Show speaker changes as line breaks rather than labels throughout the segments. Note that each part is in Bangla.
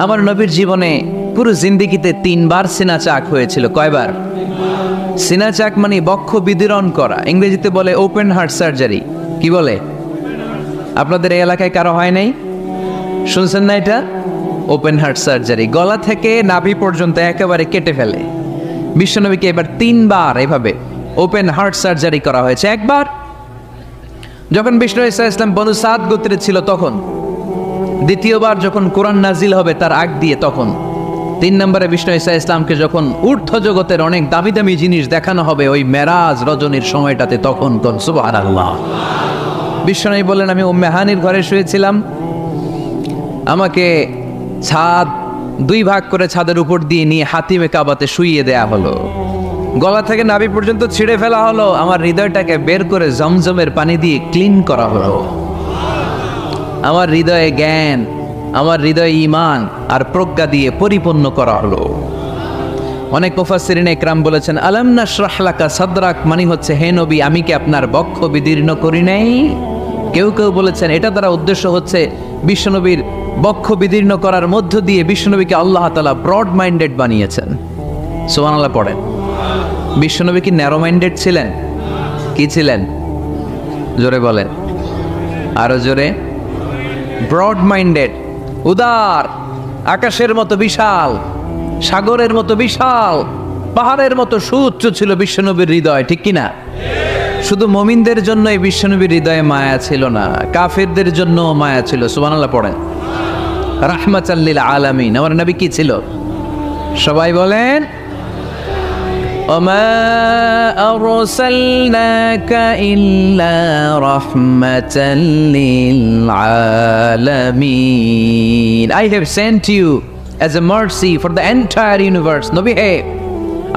আমার নবীর জীবনে পুরো জিন্দেগিতে 3 বার সিনা চাক হয়েছিল। কয়বার? সিনা চাক মানে বক্ষ বিদীর্ণ করা, ইংরেজিতে বলে ওপেন হার্ট সার্জারি। কি বলে? আপনাদের এই এলাকায় কারো হয় নাই? শুনছেন না এটা? ওপেন হার্ট সার্জারি, গলা থেকে নাভি পর্যন্ত একেবারে কেটে ফেলে। বিশ্বনবীকে এবার 3 বার এভাবে ওপেন হার্ট সার্জারি করা হয়েছে। একবার যখন বিষ্ণু ঈসা ইসলাম বনু সাদ গোত্রে ছিল তখন, দ্বিতীয়বার যখন কোরআন নাজিল হবে তার আগ দিয়ে তখন, 3 নম্বরে বিষ্ণু ঈসা ইসলামকে যখন ঊর্ধ্ব জগতের অনেক দামি দামি জিনিস দেখানো হবে ওই মেরাজ রজনীর সময়টাতে, তখন কোন সুবহানাল্লাহ। বিশ্বনবী বললেন, আমি উম্মে হানির ঘরে শুয়েছিলাম, আমাকে ছাদ 2 ভাগ করে ছাদের উপর দিয়ে নিয়ে হাতিমে কাবাতে শুইয়ে দেয়া হলো, গলা থেকে নাভি পর্যন্ত ছিঁড়ে ফেলা হলো, আমার হৃদয়টাকে বের করে জমজমের পানি দিয়ে ক্লিন করা হলো, আমার হৃদয়ে জ্ঞান, আমার হৃদয়ে ঈমান আর প্রজ্ঞা দিয়ে পরিপূর্ণ করা হলো। অনেক মুফাসসিরিন ইকরাম বলেছেন, আলাম নাশরাহ লাকা সাদরাক মানে হচ্ছে, হে নবী আমি কি আপনার বক্ষ বিদীর্ণ করি নাই? কেউ কেউ বলেছেন এটা দ্বারা উদ্দেশ্য হচ্ছে বিশ্বনবীর বক্ষ বিদীর্ণ করার মধ্য দিয়ে বিশ্বনবীকে আল্লাহ তাআলা ব্রড মাইন্ডেড বানিয়েছেন। সুবহানাল্লাহ পড়েন। বিশ্বনবী কি ন্যারো মাইন্ডেড ছিলেন? কি ছিলেন? জোরে বলেন, আরো জোরে। ব্রড মাইন্ডেড, উদার, আকাশের মতো বিশাল, সাগরের মতো বিশাল, পাহাড়ের মতো সুউচ্চ ছিল বিশ্বনবীর হৃদয়, ঠিক কিনা? শুধু মুমিনদের জন্য এই বিশ্বনবীর হৃদয়ে মায়া ছিল না, কাফেরদের জন্য মায়া ছিল। সুবহানাল্লাহ পড়েন। রাহমাতাল লিল আলামিন আমার নবী কি ছিল? সবাই বলেন, ওমা আরসালনাকা ইল্লা রাহমাতাল লিল আলামিন। I have sent you as a mercy for the entire universe. নবী হে,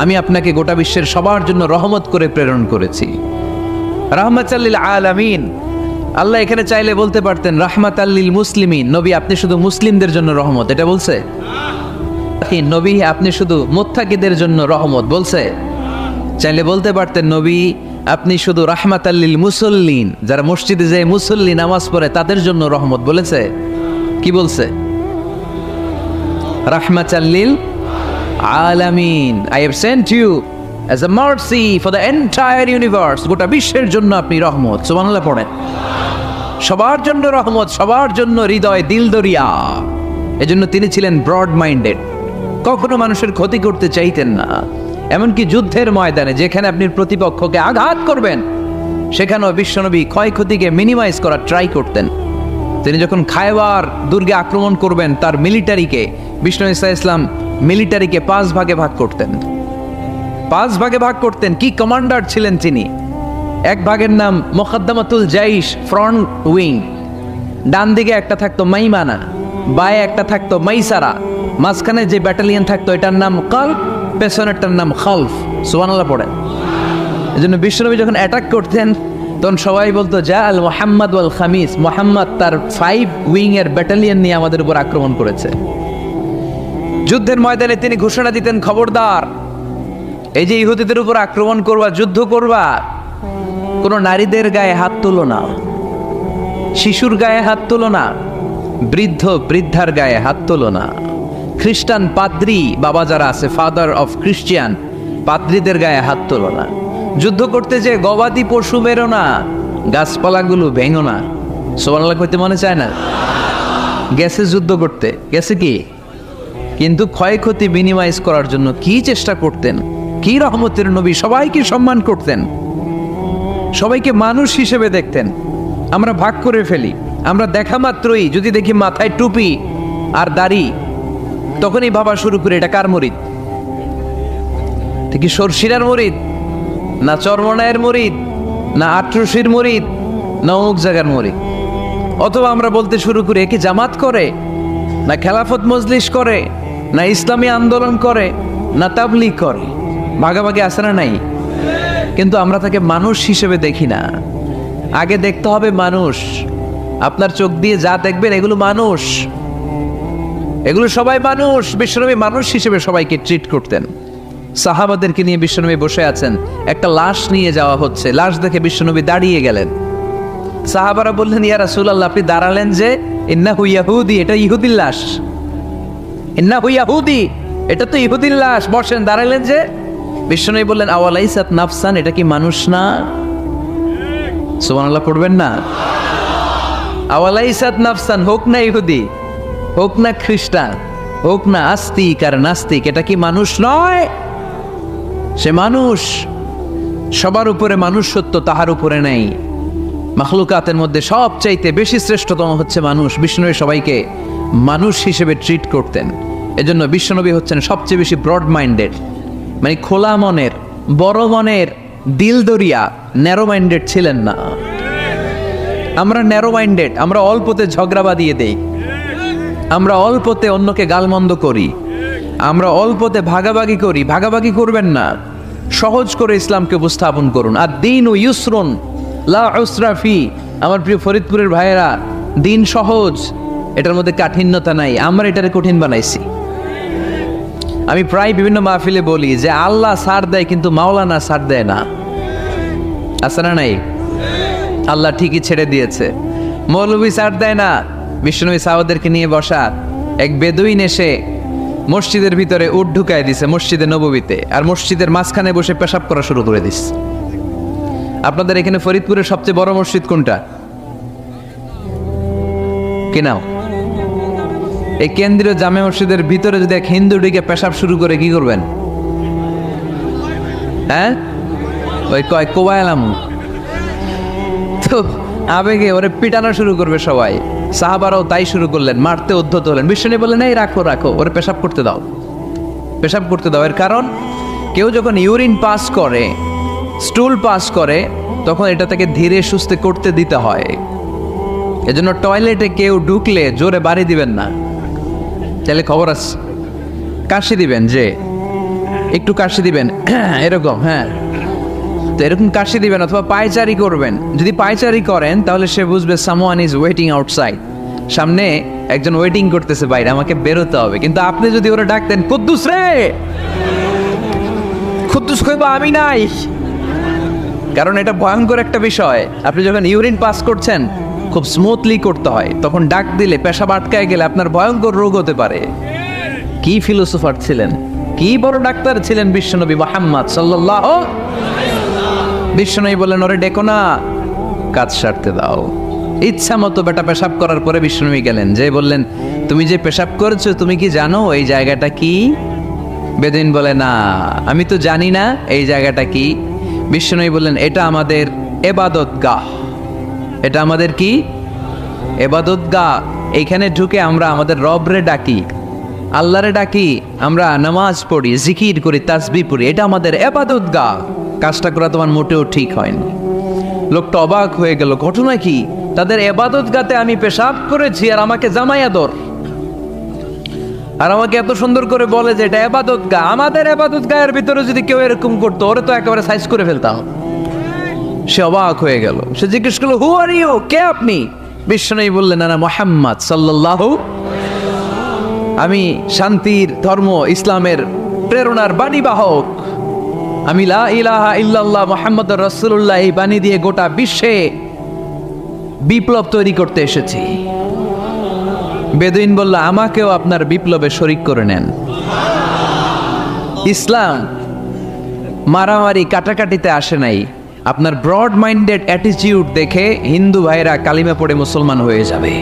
আমি আপনাকে গোটা বিশ্বের সবার জন্য রহমত করে প্রেরণ করেছি। রাহমাতাল লিল আলামিন। আল্লাহ এখানে চাইলে বলতে পারতেন রাহমাতাল লিল মুসলিমিন, নবী আপনি শুধু মুসলিমদের জন্য রহমত, এটা বলছে? নবী আপনি শুধু মুত্তাকিদের জন্য রহমত, বলছে? চাইলে বলতে পারতেন নবী আপনি শুধু রাহমাতাল লিল মুসল্লিন, যারা মসজিদে যায় মুসল্লি নামাজ পড়ে তাদের জন্য রহমত, বলেছে? কি বলছে? রাহমাতাল লিল আলামিন। I have sent you as a mercy for the entire universe. গোটা বিশ্বের জন্য আপনি রহমত। সুবহানাল্লাহ পড়েন। সবার জন্য রহমত, সবার জন্য হৃদয় দিল দরিয়া। এজন্য তিনি ছিলেন ব্রড মাইন্ডেড, কখনো মানুষের ক্ষতি করতে চাইতেন না। এমনকি যুদ্ধের ময়দানে যেখানে আপনি প্রতিপক্ষকে আঘাত করবেন সেখানেও বিশ্বনবী ক্ষয়ক্ষতিকে মিনিমাইজ করার ট্রাই করতেন। তিনি যখন খায়বার দুর্গে আক্রমণ করবেন তার মিলিটারিকে, বিষ্ণু ঈসা ইসলাম মিলিটারিকে 5 ভাগে ভাগ করতেন। 5 ভাগে ভাগ করতেন। কি কমান্ডার ছিলেন তিনি! এক ভাগের নাম মুকদ্দমাতুল জাইশ, ফ্রন্ট উইং। ডান দিকে একটা থাকতো মাইমানা, বায়ে একটা থাকতো মাইসারা, মাঝখানে যে ব্যাটালিয়ন থাকতো এটার নাম কলব, পেছনেরটার নাম খালফ। সুবহানাল্লাহ পড়েন। এজন্য বিশ্বনবী যখন অ্যাটাক করতেন তখন সবাই বলতো যা আল মুহাম্মদ ওয়াল খামিস, মুহাম্মদ তার 5 উইং এর ব্যাটালিয়ন নিয়ে আমাদের উপর আক্রমণ করেছে। যুদ্ধের ময়দানে তিনি ঘোষণা দিতেন, খবরদার, এই যে ইহুদিদের উপর আক্রমণ করবা, যুদ্ধ করবা, কোনো নারীদের গায়ে হাত তুলো না, শিশুর গায়ে হাত তুলো না, বৃদ্ধ বৃদ্ধার গায়ে হাত তুলো না, খ্রিস্টান পাদ্রী বাবা যারা আছে, ফাদার অফ ক্রিশ্চিয়ান, পাদ্রীদের গায়ে হাত তুলো না। যুদ্ধ করতে যে গবাদি পশু মেরো না, গাছপালাগুলো ভেঙো না। সুবহানাল্লাহ কইতে মনে চায় না? গেছে যুদ্ধ করতে, গেছে কি, কিন্তু ক্ষয়ক্ষতি মিনিমাইজ করার জন্য কি চেষ্টা করতেন! কি রহমতের নবী! সবাইকে সম্মান করতেন, সবাইকে মানুষ হিসেবে দেখতেন। আমরা ভাগ করে ফেলি, আমরা দেখা মাত্রই যদি দেখি মাথায় টুপি আর দাড়ি, তখনই ভাবা শুরু করে এটা কার মুরিদ? কি সরসিরার মুরিদ, না চরমনায়ের মুরিদ, না আটরশির মুরিদ, না অমুক জায়গার মুরিদ? অথবা আমরা বলতে শুরু করি একে জামাত করে, না খেলাফত মজলিস করে, না ইসলামী আন্দোলন করে, না তাবলীগ করে। ভাগাভাগি আছে না নাই? কিন্তু আমরা তাকে মানুষ হিসেবে দেখি না। আগে দেখতে হবে মানুষ। আপনার চোখ দিয়ে যা দেখবেন এগুলো মানুষ, এগুলো সবাই মানুষ। বিশ্বনবী মানুষ হিসেবে সবাইকে ট্রিট করতেন। সাহাবাদেরকে নিয়ে বিশ্বনবী বসে আছেন, একটা লাশ নিয়ে যাওয়া হচ্ছে, লাশ দেখে বিশ্বনবী দাঁড়িয়ে গেলেন। সাহাবারা বললেন, ইয়া রাসূলুল্লাহ আপনি দাঁড়ালেন যে? ইন্নাহু ইয়াহুদি, এটা ইহুদির লাশ। ইন্নাহু ইয়াহুদি, এটা তো ইহুদির লাশ, বসেন। দাঁড়ালেন যে, বিশ্বনবী বললেন আওয়ালাইসাত নাফসান, এটা কি মানুষ না? সুবহানাল্লাহ পড়বেন না? আওয়ালাইসাত নাফসান, হোক না ইহুদি, হোক না খ্রিস্টান, হোক না আস্তিক আর নাস্তিক, এটা কি মানুষ নয়? সে মানুষ। সবার উপরে মানুষ সত্য, তাহার উপরে নেই। মাখলুকাতের মধ্যে সবচাইতে বেশি শ্রেষ্ঠতম হচ্ছে মানুষ। বিশ্বনবী সবাইকে মানুষ হিসেবে ট্রিট করতেন। এজন্য বিশ্বনবী হচ্ছেন সবচেয়ে বেশি ব্রড মাইন্ডেড, মানে খোলা মনের, বড় মনের, দিল দরিয়া, ন্যারো মাইন্ডেড ছিলেন না। আমরা ন্যারো মাইন্ডেড, আমরা অল্পতে ঝগড়া বাঁধিয়ে দেই, আমরা অল্পতে অন্যকে গালমন্দ করি, আমরা অল্পতে ভাগাভাগি করি। ভাগাভাগি করবেন না, সহজ করে ইসলামকে উপস্থাপন করুন। আর দিন ও ইউসরুন লা উসরা ফি। আমার প্রিয় ফরিদপুরের ভাইয়েরা, দিন সহজ, এটার মধ্যে কাঠিন্যতা নাই। আমরা এটারে কঠিন বানাইছি। আমি প্রায় বিভিন্ন মাহফিলে বলি যে আল্লাহ ছাড় দেয় কিন্তু মাওলানা ছাড় দেয় না। আছে না নাই? আল্লাহ ঠিকই ছেড়ে দিয়েছে, মৌলভী ছাড় দেয় না। বিশ্বনবী সাহাবাদেরকে নিয়ে বসা, এক বেদুইন এসে মসজিদের ভিতরে উট ঢুকায় দিছে, মসজিদে নববীতে, আর মসজিদের মাঝখানে বসে পেশাব করা শুরু করে দিস। আপনাদের এখানে ফরিদপুরের সবচেয়ে বড় মসজিদ কোনটা? কি নাম? এই কেন্দ্রীয় জামে মসজিদের ভিতরে যদি এক হিন্দু ঢুকে পেশাব শুরু করে, কি করবেন? হ্যাঁ, ওই কয় কোবাইলাম, তো আবেগে ওরে পিটানো শুরু করবে সবাই। সাহাবারাও তাই শুরু করলেন, মারতে উদ্ধত হলেন। বিশ্বনবী বললেন এই রাখো রাখো, ওরে পেশাব করতে দাও, পেশাব করতে দাও। এর কারণ কেউ যখন ইউরিন পাস করে, স্টুল পাস করে, তখন এটা তাকে ধীরে সুস্থে করতে দিতে হয়। এজন্য টয়লেটে কেউ ঢুকলে জোরে বাড়ি দিবেন না, তাহলে খবর আছে। কাশি দিবেন, যে একটু কাশি দিবেন এরকম, হ্যাঁ, তো এরকম কাশি দিবেন। অথবা পায়চারি করবেন, যদি পায়চারি করেন তাহলে সে বুঝবে সামওয়ান ইজ ওয়েটিং আউটসাইড, সামনে একজন ওয়েটিং করতেছে বাইরে, আমাকে বেরোতে হবে। কিন্তু আপনি যদি ওরা ডাকতেন কুদ্দুস রে, কুদ্দুস কইবা আমি নাই, কারণ এটা ভয়ঙ্কর একটা বিষয়। আপনি যখন ইউরিন পাস করছেন খুব স্মুথলি করতে হয়, তখন ডাক দিলে পেশাব আটকায় গেলে আপনার ভয়ঙ্কর রোগ হতে পারে। কি ফিলোসোফার ছিলেন, কি বড় ডাক্তার ছিলেন বিশ্বনবী মুহাম্মদ সাল্লাল্লাহু। বিশ্বনবী বললেন ওরে ডেকো না, কাজ সারতে দাও। ইচ্ছা মতো বেটা পেশাব করার পরে বিশ্বনবী গেলেন, যে বললেন তুমি যে পেশাব করেছো তুমি কি জানো এই জায়গাটা কি? বেদুইন বলে না, আমি তো জানি না এই জায়গাটা কি। বিশ্বনবী বললেন এটা আমাদের ইবাদতগাহ, এটা আমাদের কি? ইবাদতগাহ। এইখানে ঢুকে আমরা আমাদের রবরে ডাকি, আল্লাহরে ডাকি, আমরা নামাজ পড়ি, জিকির করি, তাসবিহ পড়ি, এটা আমাদের ইবাদতগাহ। কাজটা করা তোমার মোটেও ঠিক হয়নি। লোকটা অবাক হয়ে গেল, ঘটনা কি? তাদের ইবাদতগাতে আমি পেশাব করেছি আর আমাকে জামাই আদর, আর আমাকে এত সুন্দর করে বলে যে এটা ইবাদতগাহ। আমাদের ইবাদতগাহের ভিতরে যদি কেউ এরকম করতো, ওরে তো একেবারে সাইজ করে ফেলতাম। সে অবাক হয়ে গেল, সে জিজ্ঞেস করলো হু আর ইউ, কে আপনি? বিশ্বনবী বললেন না মুহাম্মদ সাল্লাল্লাহু, আমি শান্তির ধর্ম ইসলামের প্রেরণার বাণীবাহক, আমি লা ইলাহা ইল্লাল্লাহ মুহাম্মাদুর রাসূলুল্লাহ এই বাণী দিয়ে গোটা বিশ্বে বিপ্লব তৈরি করতে এসেছি। বেদুইন বলল আমাকেও আপনার বিপ্লবে শরীক করে নেন। ইসলাম মারামারি কাটাকাটিতে আসে নাই। আপনার ব্রড মাইন্ডেড অ্যাটিটিউড দেখে হিন্দু ভাইরা কালিমা পড়ে মুসলমান হয়ে যাবে।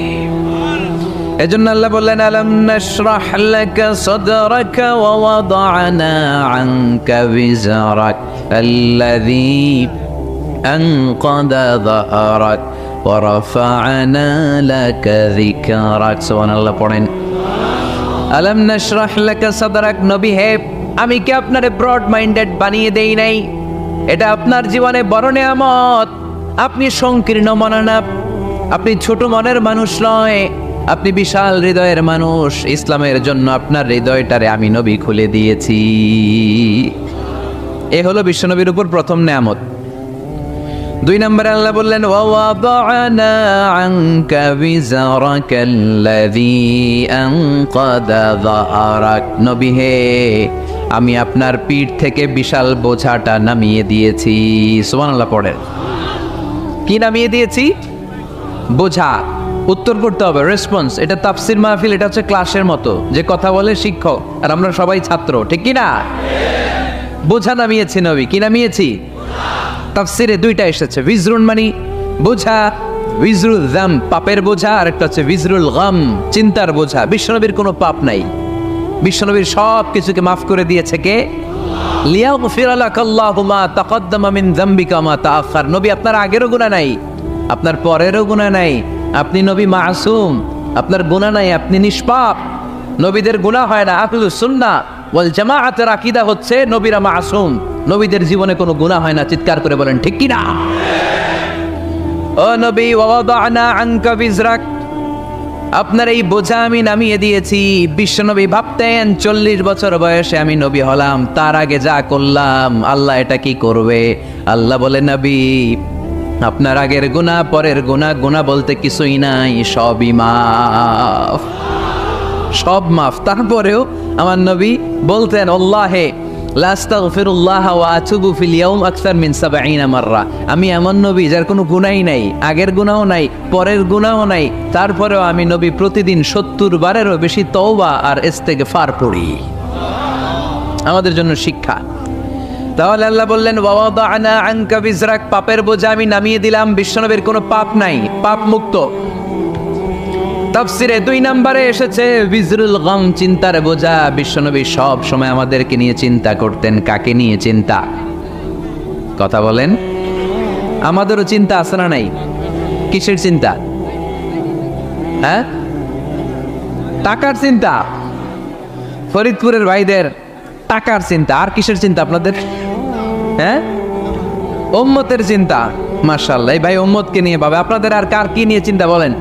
এজন্য আল্লাহ বললেন আলাম নাশরাহ লাকা সাদরাকা ওয়া ওয়াদা'না আনকা বিজরাক আল্লাযী আনকাদা যাহরাক ওয়া রাফা'না লাকা যিকরাক। সুবহানাল্লাহ পড়েন। আলাম নাশরাহ লাকা সাদরাক, নবী হে আমি কি আপনারে ব্রড মাইন্ডেড বানিয়ে দেই নাই? এটা আপনার জীবনে বড় নিয়ামত। আপনি সংকীর্ণ মনা না, আপনি ছোট মনের মানুষ নয়, আপনি বিশাল হৃদয়ের মানুষ। ইসলামের জন্য আপনার হৃদয়টারে আমি নবী খুলে দিয়েছি। এ হলো বিশ্বনবীর উপর প্রথম নিয়ামত। 2 নম্বরে আল্লাহ বললেন ওয়া ওয়াদা'না আনকা বিজরাকাল্লাযী আনকাদা যাহরাক, নবী হে আমি আপনার পিঠ থেকে বিশাল বোঝাটা নামিয়ে দিয়েছি। সুবহানাল্লাহ পড়েন। কি নামিয়ে দিয়েছি? বোঝা, উত্তর করতে হবে, রেসপন্স। এটা তাফসির মাহফিল, এটা হচ্ছে ক্লাসের মতো, যে কথা বলে শিক্ষক আর আমরা সবাই ছাত্র, ঠিক কি না? বোঝা নামিয়েছি নবী, কি নামিয়েছি? তাফসিরে দুইটা এসেছে, বিজরুন মানে বোঝা, বিজরুল যাম পাপের বোঝা, আর একটা হচ্ছে বিজরুল গাম চিন্তার বোঝা। বিশ্বনবীর কোনো পাপ নাই, বিশ্বনবীর সব কিছুকে মাফ করে দিয়েছে কে? লিয়াগফিরা লাকাল্লাহু মা তাকদ্দামা মিন যামবিকা মা তাআখার। নবী আপনার আগেরও গুনাহ নাই, আপনার পরেরও গুনাহ নাই, আপনি নবী মাসুম, আপনার গুনাহ নাই, আপনি নিষ্পাপ। নবীদের গুনাহ হয় না। আহলুস সুন্নাহ ওয়াল জামাআতের আকীদা হচ্ছে নবীরা মাসুম, নবীদের জীবনে কোনো গুনাহ হয় না। চিৎকার করে বলেন ঠিক কি না? ও নবী, ওয়াদানা আনকা বিজরাক, আপনার এই বোঝা আমি নামিয়ে দিয়েছি। বিশ্বনবী ভাবতেন 40 বছর বয়সে আমি নবী হলাম, তার আগে যা করলাম আল্লাহ এটা কি করবে? আল্লাহ বলে, নবী আপনার আগের গুনাহ, পরের গুনাহ, গুনাহ বলতে কিছুই নাই, সবই মাফ, সব মাফ। তারপরেও আমার নবী বলতেন, আল্লাহে লা আস্তাগফিরুল্লাহ ওয়া আতুবু ফিল ইয়াউম আকসার মিন 70 মাররা। আমি এমন নবী যার কোনো গুনাহই নাই, আগের গুনাহও নাই, পরের গুনাহও নাই, তারপরেও আমি নবী প্রতিদিন 70 বারেরও বেশি তওবা আর ইস্তেগফার পড়ি। আমাদের জন্য শিক্ষা। তাহলে আল্লাহ বললেন, ওয়াদানা আনকা বিজরাক, পাপের বোঝা আমি নামিয়ে দিলাম। বিশ্বনবীর কোনো পাপ নাই, পাপ মুক্ত। তাফসিরে 2 নম্বরে এসেছে বিজরুল গাম চিন্তার বোঝা। বিশ্বনবী সব সময় আমাদেরকে নিয়ে চিন্তা করতেন। কাকে নিয়ে চিন্তা? কথা বলেন। আমাদেরও চিন্তা আছে না নাই? কিসের চিন্তা? হ্যাঁ, টাকার চিন্তা। ফরিদপুরের ভাইদের টাকার চিন্তা। আর কিসের চিন্তা আপনাদের? হ্যাঁ, উম্মতের চিন্তা। মাশাআল্লাহ, এই ভাই উম্মতকে নিয়ে ভাবে। আপনাদের আর কার কি নিয়ে চিন্তা বলেন?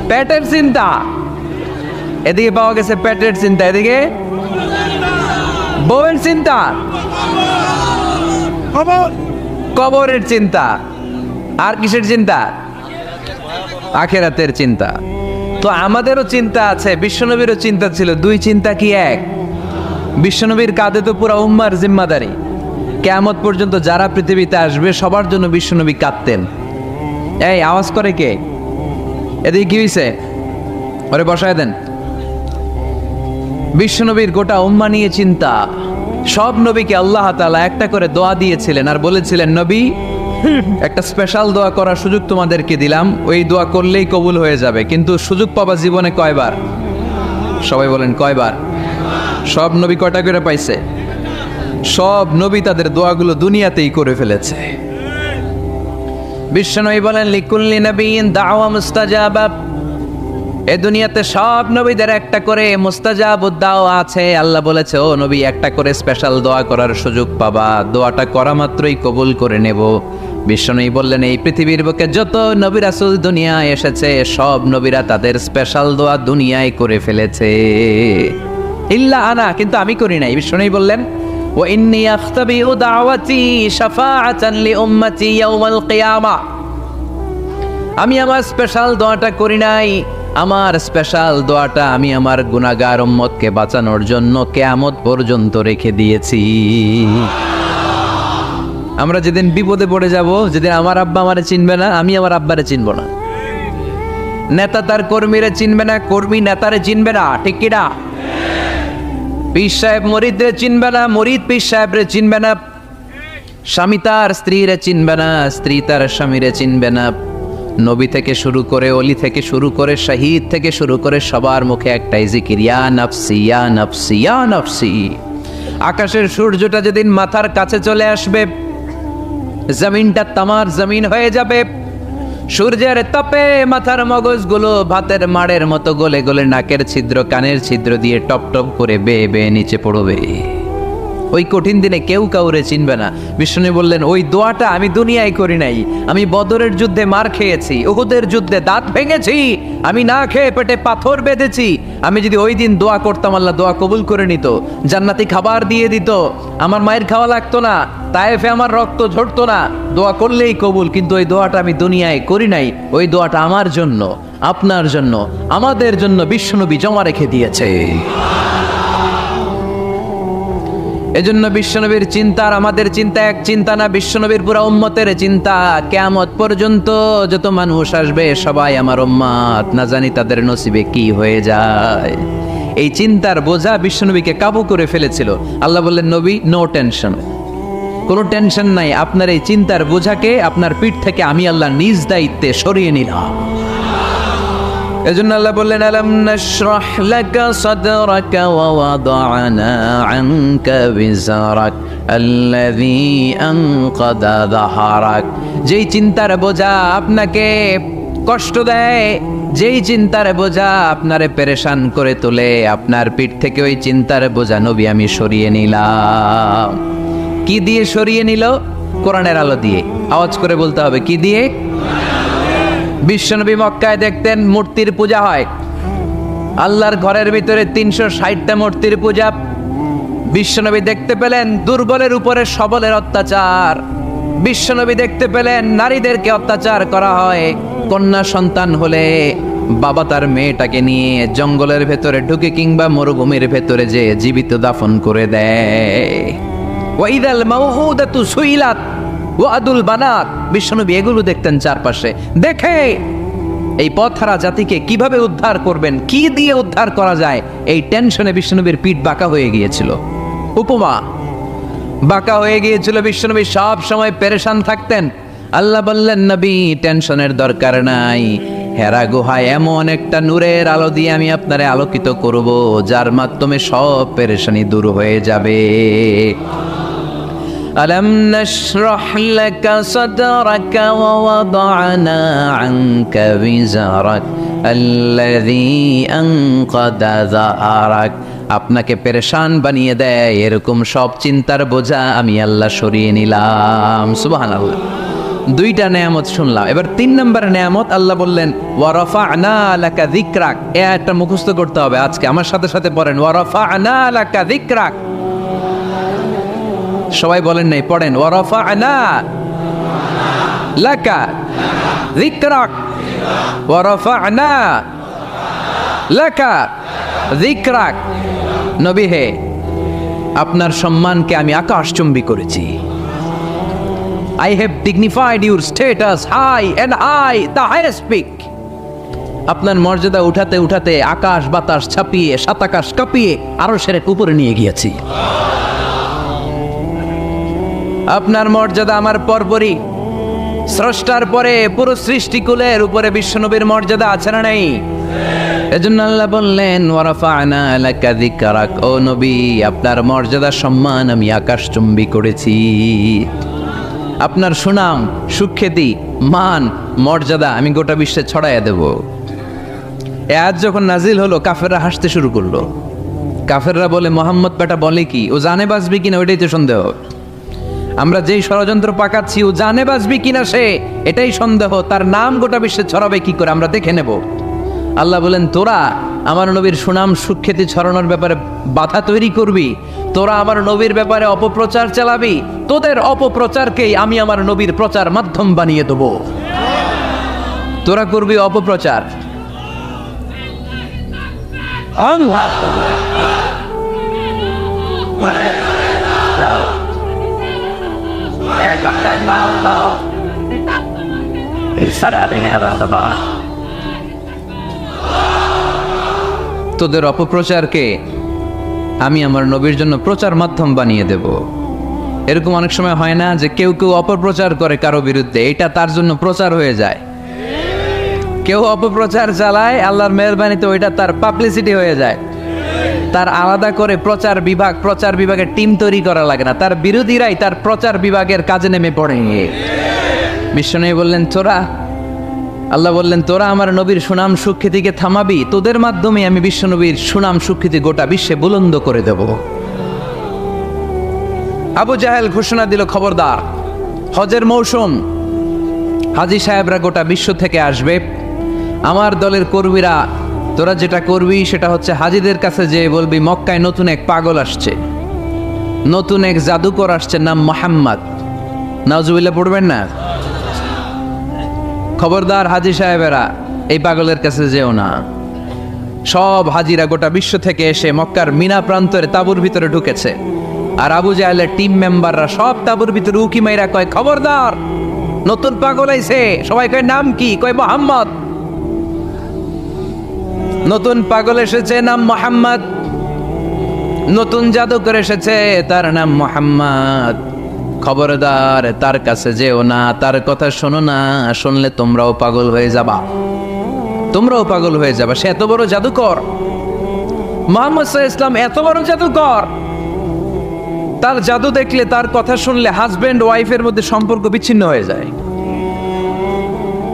পেটের চিন্তা। এদিকে পাওয়া গেছে পেটের চিন্তা, এদিকে বউয়ের চিন্তা, কবরের চিন্তা। আর কিসের চিন্তা? আখিরাতের চিন্তা। তো আমাদেরও চিন্তা আছে, বিশ্বনবীরও চিন্তা ছিল। 2 চিন্তা কি এক? বিশ্বনবীর কাঁধে তো পুরা উম্মার জিম্মাদারি। কিয়ামত পর্যন্ত যারা পৃথিবীতে আসবে সবার জন্য বিশ্বনবী কাঁদতেন। এই আওয়াজ করে কে? এদিকে কি হয়েছে? ওরে বসায় দেন। বিশ্বনবীর গোটা উম্মাহ নিয়ে চিন্তা। সব নবীকে আল্লাহ তাআলা একটা করে দোয়া দিয়েছিলেন আর বলেছিলেন, নবী একটা স্পেশাল দোয়া করার সুযোগ তোমাদেরকে দিলাম, ওই দোয়া করলেই কবুল হয়ে যাবে। কিন্তু সুযোগ পাবা জীবনে কয়বার? সবাই বলেন কয়বার? সব নবী কয়টা করে পাইছে? সব নবী তাদের দোয়াগুলো দুনিয়াতেই করে ফেলেছে। বিশ্বনবী বলেন, লিকুল্লি নবিয়্যিন দাওয়া মুস্তাজাবা। এই দুনিয়াতে সব নবীদের একটা করে মুস্তাজাবুদ দাওয়া আছে। আল্লাহ বলেছে, ও নবী একটা করে স্পেশাল দোয়া করার সুযোগ পাবা, দোয়াটা করা মাত্রই কবুল করে নেব। বিশ্বনবী বললেন, এই পৃথিবীর বুকে যত নবী রাসূল দুনিয়ায় এসেছে সব নবীরা তাদের স্পেশাল দোয়া দুনিয়ায় করে ফেলেছে, ইল্লা আনা, কিন্তু আমি করি নাই। বিশ্বনবী বললেন, ওয়া ইন্নী আখতাবিউ দাওয়াতি শাফাআতান লিউম্মতি ইয়াউমাল কিয়ামা। আমি আমার স্পেশাল দোয়াটা করি নাই, আমার স্পেশাল দোয়াটা আমি আমার গুনাহগার উম্মতকে বাঁচানোর জন্য কিয়ামত পর্যন্ত রেখে দিয়েছি। আমরা যেদিন বিপদে পড়ে যাব, যেদিন আমার আব্বা আমারে চিনবে না, আমি আমার আব্বারে চিনব না, নেতা তার কর্মীরে চিনবে না, কর্মী নেতারে চিনবে না, ঠিক কি না? পীর সাহেব মুরিদরে চিনবে না, মুরিদ পীর সাহেবরে চিনবে না, স্বামী তার স্ত্রীরে চিনবে না, স্ত্রী তার স্বামীরে চিনবে না। নবী থেকে শুরু করে, অলি থেকে শুরু করে, শহীদ থেকে শুরু করে সবার মুখে একটাই জিকির, ইয়া নাফসি ইয়া নাফসি ইয়া নাফসি। আকাশের সূর্যটা যেদিন মাথার কাছে চলে আসবে, জমিনটা তামার জমিন হয়ে যাবে। সূর্যের তাপে মাথার মগজগুলো ভাতের মাড়ের মতো গলে গলে নাকের ছিদ্র, কানের ছিদ্র দিয়ে টপ টপ করে বেয়ে বেয়ে নিচে পড়বে। ওই কঠিন দিনে কেউ কাউরে চিনবে না। বিষ্ণু বললেন, ওই দোয়াটা আমি দুনিয়ায় করি নাই। আমি বদরের যুদ্ধে মার খেয়েছি, উহুদের যুদ্ধে দাঁত ভেঙেছি, আমি না খেয়ে পেটে পাথর বেঁধেছি। আমি যদি ওই দিন দোয়া করতাম, আল্লাহ দোয়া কবুল করে নিত, জান্নাতি খাবার দিয়ে দিত, আমার মায়ের খাওয়া লাগতো না, তায়েফে আমার রক্ত ঝরতো না, দোয়া করলেই কবুল। কিন্তু ওই দোয়াটা আমি দুনিয়ায় করি নাই। ওই দোয়াটা আমার জন্য, আপনার জন্য, আমাদের জন্য বিশ্বনবী জমা রেখে দিয়েছে। এজন্য বিশ্বনবীর চিন্তা আর আমাদের চিন্তা এক চিন্তা না, বিশ্বনবীর পুরা উম্মতের চিন্তা। কিয়ামত পর্যন্ত যত মানুষ আসবে সবাই আমার উম্মত, না জানি তাদের নসিবে কি হয়ে যায়। এই চিন্তার বোঝা বিশ্বনবীকে কাবু করে ফেলেছিল। আল্লাহ বললেন, নবী নো টেনশন, কোনো টেনশন নাই, আপনার এই চিন্তার বোঝাকে আপনার পিঠ থেকে আমি আল্লাহ নিজ দায়িত্বে সরিয়ে নিলাম। এজন্য আল্লাহ বললেন, আলাম নাশরাহ লাকা সাদরাকা ওয়া ওয়াদা'না আনকা বিজরাক আল্লাযী আনকাদা যাহরাক। যেই চিন্তার বোঝা আপনাকে কষ্ট দেয়, যেই চিন্তার বোঝা আপনারে পেরেশান করে তোলে, আপনার পিঠ থেকে ওই চিন্তার বোঝা নবী আমি সরিয়ে নিলাম। কি দিয়ে সরিয়ে নিল? কোরআনের আলো দিয়ে। আওয়াজ করে বলতে হবে, কি দিয়ে? বিশ্বনবী মক্কায় দেখতেন মূর্তির পূজা হয়, আল্লাহর ঘরের ভিতরে 360টা মূর্তির পূজা। বিশ্বনবী দেখতে পেলেন দুর্বলের উপরে সবলের অত্যাচার। বিশ্বনবী দেখতে পেলেন নারীদেরকে অত্যাচার করা হয়। কন্যা সন্তান হলে বাবা তার মেয়েটাকে নিয়ে জঙ্গলের ভেতরে ঢুকে কিংবা মরুভূমির ভেতরে যে জীবিত দাফন করে দেয়। ওয়াইদাল মাউউদাতু সুইলাত ওয়াদুল বানাত। বিশ্বনবী এগুলো দেখতেন চারপাশে। দেখে এই পথহারা জাতিকে কিভাবে উদ্ধার করবেন, কি দিয়ে উদ্ধার করা যায়, এই টেনশনে বিশ্বনবীর পিঠ বাঁকা হয়ে গিয়েছিল। উপমা বাঁকা হয়ে গিয়েছিল। বিশ্বনবী সব সময় পেরেশান থাকতেন। আল্লাহ বললেন, নবী টেনশনের দরকার নাই, হেরা গুহায় এমন একটা নূরের আলো দিয়ে আমি আপনারে আলোকিত করব, যার মাধ্যমে সব পেরেশানি দূর হয়ে যাবে। ألم نشرح لك صدرك ووضعنا عنك وزرك الذي أنقض ظهرك। আপনাকে পেরেশান বানিয়ে দেয় এরকম সব চিন্তার বোঝা আমি আল্লাহ সরিয়ে নিলাম। সুবহানাল্লাহ। দুইটা নেয়ামত শুনলাম, এবার 3 নম্বর নেয়ামত আল্লাহ বললেন, ওয়া রাফা'না লাকা যিকরাক। এটা মুখস্থ করতে হবে আজকে, আমার সাথে সাথে পড়েন, ওয়া রাফা'না লাকা যিকরাক। সবাই বলেন নাই, পড়েন, ওয়া রাফা'না লাকা যিকরাক ওয়া রাফা'না লাকা যিকরাক। নবী হে, আপনার সম্মানকে আমি আকাশচুম্বী করেছি। I have dignified your status high and I the highest peak. আপনার মর্যাদা উঠাতে উঠাতে আকাশ বাতাস ছাপিয়ে সাত আকাশ কাঁপিয়ে আরশের উপরে নিয়ে গিয়েছি। আপনার মর্যাদা আমার পরপরই, স্রষ্টার পরে পুরো সৃষ্টিকুলের উপরে বিশ্বনবীর মর্যাদা আছে না নাই? এজন্য আল্লাহ বললেন, ওয়া রাফা'না লাকা যিকরাক। ও নবী, আপনার মর্যাদা সম্মান আমি আকাশচুম্বী করেছি। আপনার সুনাম সুখ্যাতি মান মর্যাদা আমি গোটা বিশ্বে ছড়াইয়া দেব। এ আয়াত যখন নাজিল হলো, কাফেররা হাসতে শুরু করলো। কাফেররা বলে, মোহাম্মদ বেটা বলে কি, ও জানে বাঁচবি কিনা ওইটাই তো সন্দেহ। আমরা যেই ষড়যন্ত্র পাকাচ্ছি ও জানে বাঁচবি কিনা সে এটাই সন্দেহ, তার নাম গোটা বিশ্বে ছড়াবে কি করে আমরা দেখে নেব। আল্লাহ বলেন, তোরা আমার নবীর সুনাম সুখ্যাতি ছড়ানোর ব্যাপারে বাধা তৈরি করবি, তোরা আমার নবীর ব্যাপারে অপপ্রচার চালাবি, তোদের অপপ্রচারকেই আমি আমার নবীর প্রচার মাধ্যম বানিয়ে দেব। তোরা করবি অপপ্রচার। তোদের অপপ্রচারকে আমি আমার নবীর জন্য প্রচার মাধ্যম বানিয়ে দেব। এরকম অনেক সময় হয় না যে কেউ কেউ অপপ্রচার করে কারো বিরুদ্ধে, এটা তার জন্য প্রচার হয়ে যায়। কেউ অপপ্রচার চালায়, আল্লাহর মেহেরবানিতে ওইটা তার পাবলিসিটি হয়ে যায়। তার আলাদা করে প্রচার বিভাগের টিম তৈরি করা লাগে না, তার বিরোধীরাই তার প্রচার বিভাগের কাজে নেমে পড়ে। বিশ্বনবী বললেন, তোরা, আল্লাহ বললেন, তোরা আমার নবীর সুনাম সুখ্যাতিকে থামাবি, তোদের মাধ্যমে আমি বিশ্বনবীর সুনাম সুখ্যাতি গোটা বিশ্বে বুলন্দ করে দেব। আবু জাহেল ঘোষণা দিল, খবরদার, হজের মৌসুম, হাজী সাহেবরা গোটা বিশ্ব থেকে আসবে, আমার দলের কর্মীরা, তোরা যেটা করবি সেটা হচ্ছে হাজীদের কাছে যেয়ে বলবি, মক্কায় নতুন এক পাগল আসছে, নতুন এক জাদুকর আসছে, নাম মুহাম্মদ। নাউজুবিল্লাহ পড়বেন না। খবরদার হাজী সাহেবেরা, এই পাগলের কাছে যেও না। সব হাজিরা গোটা বিশ্ব থেকে এসে মক্কার মিনা প্রান্তরে তাঁবুর ভিতরে ঢুকেছে। আর আবু জাহেলের টিম মেম্বাররা সব তাবুর ভিতরে উকি মাইরা কয়, খবরদার, নতুন পাগল আইছে। সবাই কয়, নাম কি? কয়, মুহাম্মদ। নতুন পাগল এসেছে, নাম মুহাম্মদ। নতুন জাদুকর এসেছে, তার নাম মুহাম্মদ। খবরদার, তার কাছে যেও না, তার কথা শোনো না, শুনলে তোমরাও পাগল হয়ে যাবা, তোমরাও পাগল হয়ে যাবা। সে এত বড় জাদুকর, মুহাম্মদ সাল্লাল্লাহু আলাইহি ওয়াসাল্লাম এত বড় জাদুকর। তার জাদু দেখলে, তার কথা শুনলে হাজবেন্ড ওয়াইফের মধ্যে সম্পর্ক বিচ্ছিন্ন হয়ে যায়।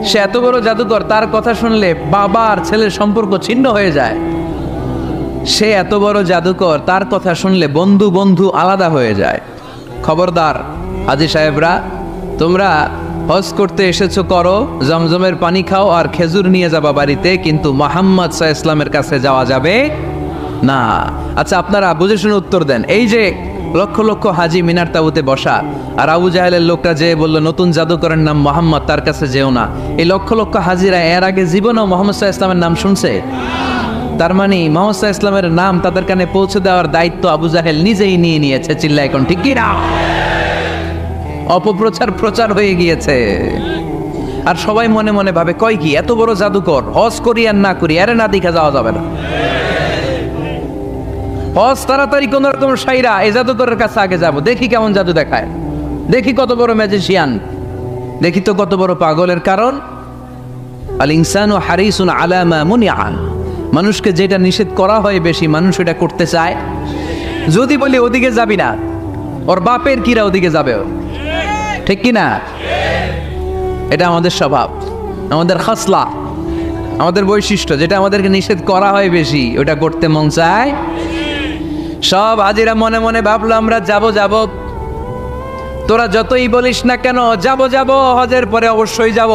সে এত বড় জাদুকর, তার কথা শুনলে বাবা আর ছেলের সম্পর্ক ছিন্ন হয়ে যায়। সে এত বড় জাদুকর, তার কথা শুনলে বন্ধু বন্ধু আলাদা হয়ে যায়। খবরদার হাজী সাহেবরা, তোমরা হজ করতে এসেছো, করো, জমজমের পানি খাও আর খেজুর নিয়ে যাবা বাড়িতে, কিন্তু মুহাম্মদ সাল্লাল্লাহু আলাইহি ওয়াসাল্লামের কাছে যাওয়া যাবে না। আচ্ছা, আপনারা বুঝে শুনে উত্তর দেন। এই যে লক্ষ লক্ষ হাজি মিনার তাবুতে বসা, আর আবু জাহেলের লোকটা যে বলল নতুন জাদুকরের নাম মুহাম্মদ, তার কাছে যেও না, এই লক্ষ লক্ষ হাজিরা এর আগে জীবনেও মুহাম্মদ সাল্লাল্লাহু আলাইহি ওয়াসাল্লামের নাম শুনছে? তার মানে মুহাম্মদ সাল্লাল্লাহু আলাইহি ওয়াসাল্লামের নাম তাদের কানে পৌঁছে দেওয়ার দায়িত্ব আবু জাহেল নিজেই নিয়ে নিয়েছে। চিল্লা এখন ঠিক কি না? অপপ্রচার প্রচার হয়ে গিয়েছে। আর সবাই মনে মনে ভাবে, কয় কি, এত বড় জাদুকর, হজ করি আর না করি, আরে না দেখা যাওয়া যাবে না। হজ তাড়াতাড়ি কোন রকম সাইরা এই জাদুকরের কাছে আগে যাব, দেখি কেমন জাদু দেখায়, দেখি কত বড় ম্যাজিশিয়ান, দেখি তো কত বড় পাগলের। কারণ আল ইনসানু হারিসুন আলা মা মুনিআ, মানুষকে যেটা নিষেধ করা হয় বেশি, মানুষ এটা করতে চায়। যদি বলি ওদিকে যাবি না, ওর বাপের কিরা ওদিকে যাবে, ঠিক কি না? এটা আমাদের স্বভাব, আমাদের খাসলা, আমাদের বৈশিষ্ট্য। যেটা আমাদেরকে নিষেধ করা হয় বেশি, ওটা করতে মন চায়। সব হাজিরা মনে মনে ভাবলো, আমরা যাব যাব, তোরা যতই বলিস না কেন, যাব যাব, হজের পরে অবশ্যই যাব।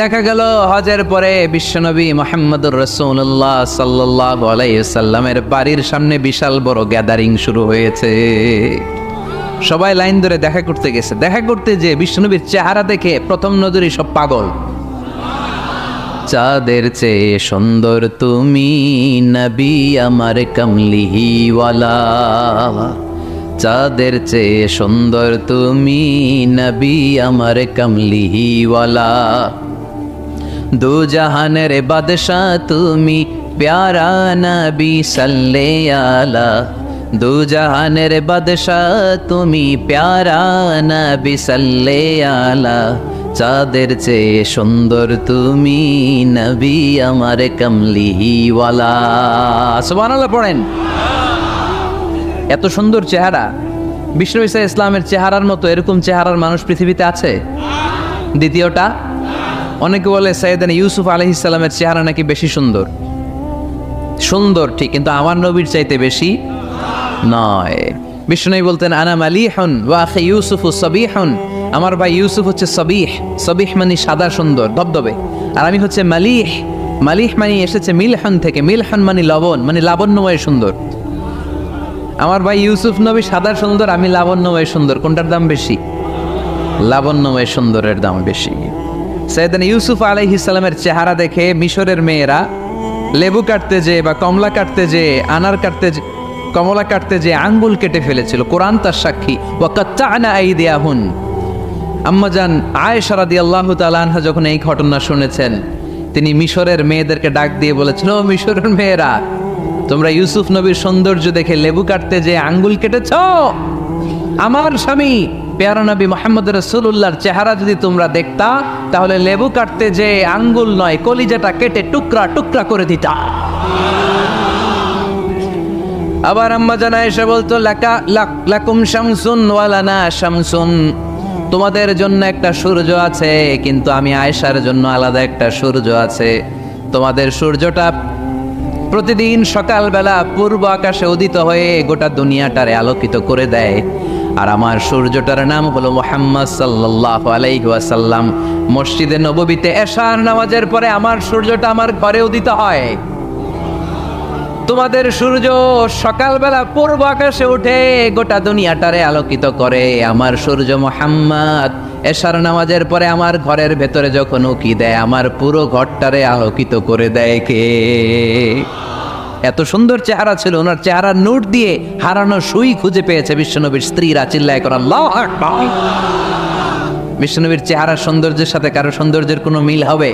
দেখা গেল হজের পরে বিশ্বনবী মুহাম্মদুর রাসূলুল্লাহ সাল্লাল্লাহু আলাইহি ওয়াসাল্লামের বাড়ির সামনে বিশাল বড় গ্যাদারিং শুরু হয়েছে। সবাই লাইন ধরে দেখা করতে গেছে। দেখা করতে যে বিশ্বনবীর চেহারা দেখে প্রথম নজরেই সব পাগল। চাঁদের চেয়ে সুন্দর তুমি নবী আমার কমলিওয়ালা, চাঁদের চেয়ে সুন্দর তুমি নবী আমার কমলিওয়ালা, দু জাহানের বাদশাহ তুমি প্যারা নবী সাল্লে আলা, দু জাহানের বাদশাহ তুমি প্যারা নবী সাল্লে আলা, চাঁদের চেয়ে সুন্দর তুমি নবী আমার কমলিওয়ালা। সুবহানাল্লাহ পড়েন। এত সুন্দর চেহারা, বিষ্ণু ঈসা ইসলামের চেহারার মতো এরকম চেহারার মানুষ পৃথিবীতে আছে? দ্বিতীয়টা, অনেকে বলে সাইয়েদনা ইউসুফ আলাইহিস সালামের চেহারা নাকি বেশি সুন্দর। সুন্দর ঠিক, কিন্তু আমার নবীর চাইতে বেশি নয়। বিষ্ণু বলতেন, আনা মালিহুন ওয়া আখি ইউসুফু সাবিহুন, আমার ভাই ইউসুফ হচ্ছে সবিহ, সবিহ মানে সাদা সুন্দর ধবধবে, আর আমি হচ্ছে মালিহ, মালিহ মানে এসেছে মিলহন থেকে, মিলহন মানে লবণ, মানে লাবণ্যময় সুন্দর। আমার ভাই ইউসুফ নবী সাদা সুন্দর, আমি লাবণ্যময় সুন্দর। কোনটার দাম বেশি? লাবণ্যময় সুন্দরের দাম বেশি। সাইয়েদনা ইউসুফ আলাইহিস সালামের চেহারা দেখে মিশরের মেয়েরা লেবু কাটতে যে বা কমলা কাটতে যে, আনার কাটতে, কমলা কাটতে যে আঙ্গুল কেটে ফেলেছিল। কোরআন তার সাক্ষী। ওয়া কাত্তা'না আইদিয়াহুন। আম্মাজান আয়েশা রাদিয়াল্লাহু তাআলা আনহা যখন এই ঘটনা শুনেছেন, তিনি মিশরের মেয়েদেরকে ডাক দিয়ে বলেছেন, ও মিশরের মেয়েরা, তোমরা ইউসুফ নবীর সৌন্দর্য দেখে লেবু কাটতে যে আঙ্গুল কেটেছ, আমার স্বামী প্যারা নবী মুহাম্মদ রাসূলুল্লাহর চেহারা যদি তোমরা দেখতা, তাহলে লেবু কাটতে যে আঙ্গুল নয়, কলিজাটা কেটে টুকরা টুকরা করে দিতা। আবার আম্মা জানা এসে বলতো, লাকুম শামসুন ওয়া লানা শামসুন, তোমাদের জন্য একটা সূর্য আছে, কিন্তু আমি আয়েশার জন্য আলাদা একটা সূর্য আছে। তোমাদের সূর্যটা প্রতিদিন সকালবেলা পূর্ব আকাশে উদিত হয়ে গোটা দুনিয়াটারে আলোকিত করে দেয়, আর আমার সূর্যটার নাম হলো মুহাম্মদ সাল্লাল্লাহু আলাইহি ওয়াসাল্লাম। মসজিদে নববীতে এশার নামাজের পরে আমার সূর্যটা আমার ঘরে উদিত হয়। তোমাদের সূর্য সকালবেলা পূর্ব আকাশে উঠে গোটা দুনিয়াটারে আলোকিত করে, আমার সূর্য মুহাম্মদ এশার নামাজের পরে আমার ঘরের ভেতরে যখন উকি দেয়, আমার পুরো ঘরটারে আলোকিত করে দেয় কে? এত সুন্দর চেহারা ছিল, ওনার চেহারার নূর দিয়ে হারানো সুই খুঁজে পেয়েছে বিশ্বনবীর স্ত্রীরা। চিল্লায় কর আল্লাহু আকবার। বিশ্বনবীর চেহারার সৌন্দর্যের সাথে কারো সৌন্দর্যের কোনো মিল হবে?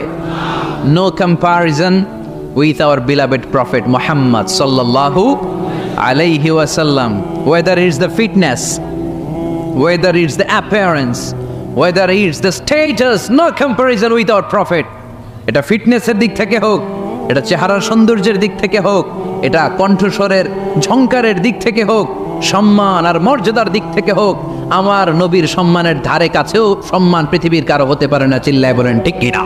No comparison with our beloved prophet Muhammad sallallahu alayhi wasallam. Whether it's the fitness, whether it's the appearance, whether it's the status, no comparison with our prophet. এটা ফিটনেসের দিক থেকে হোক, এটা চেহারার সৌন্দর্যের দিক থেকে হোক, এটা কণ্ঠস্বরের ঝংকারের দিক থেকে হোক, সম্মান আর মর্যাদার দিক থেকে হোক, আমার নবীর সম্মানের ধারে কাছেও সম্মান পৃথিবীর কারো হতে পারে না। চিল্লায় বলেন ঠিক কিনা?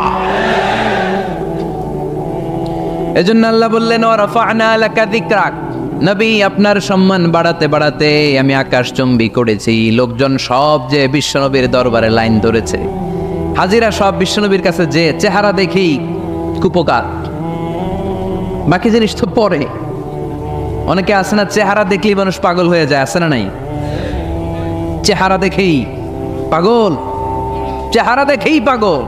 এজন্য আল্লাহ বললেন ওয়ারাফা'না লাকা যিকরাক, নবী আপনার সম্মান বাড়াতে বাড়াতে আমি আকাশচুম্বী করেছি। লোকজন সব যে বিশ্বনবীর দরবারে লাইন ধরেছে, হাজিরা সব বিশ্বনবীর কাছে, যে চেহারা দেখেই কুপকার, বাকি জিনিস তো পরে। অনেকে আছে না, চেহারা দেখলেই মানুষ পাগল হয়ে যায়, আছে না নাই? চেহারা দেখেই পাগল, চেহারা দেখেই পাগল।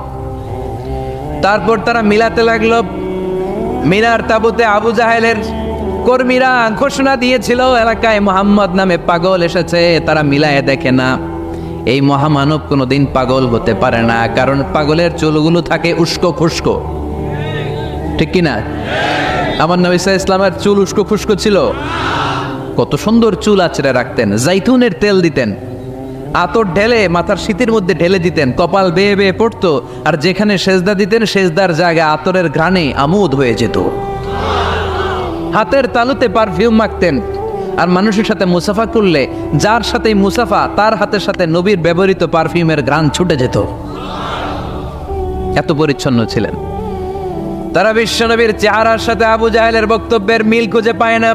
তারপর তারা মিলাতে লাগলো। মিনার তাবুতে আবু জাহেলের কর্মীরা ঘোষণা দিয়েছিল এলাকায় মুহাম্মদ নামে পাগল এসেছে। তারা মিলায়ে দেখে না, এই মহামানব কোনোদিন পাগল হতে পারে না, কারণ পাগলের চুলগুলো থাকে উস্কো খুস্কো, ঠিক কিনা? আমার নবী সাল্লাল্লাহু আলাইহি ইসলামের চুল উস্কো খুস্কো ছিল। কত সুন্দর চুল আঁচড়ে রাখতেন, জাইতুনের তেল দিতেন, আতর ঢেলে মাথার শীতের মধ্যে ঢেলে দিতেন, কপাল বেয়ে বেয়ে পড়তো, আর যেখানে সেজদা দিতেন সেজদার জায়গায় আতরের ঘ্রাণে আমোদ হয়ে যেত। হাতের তালুতে পারফিউম মাখতেন, আর মানুষের সাথে মুসাফা করলে যার সাথে মুসাফা তার হাতের সাথে নবীর ব্যবহৃত পারফিউমের ঘ্রাণ ছুটে যেত। এত পরিচ্ছন্ন ছিলেন। তারা বিশ্বনবীর চেহারার সাথে আবু জাহেলের বক্তব্যের মিল খুঁজে পায় না।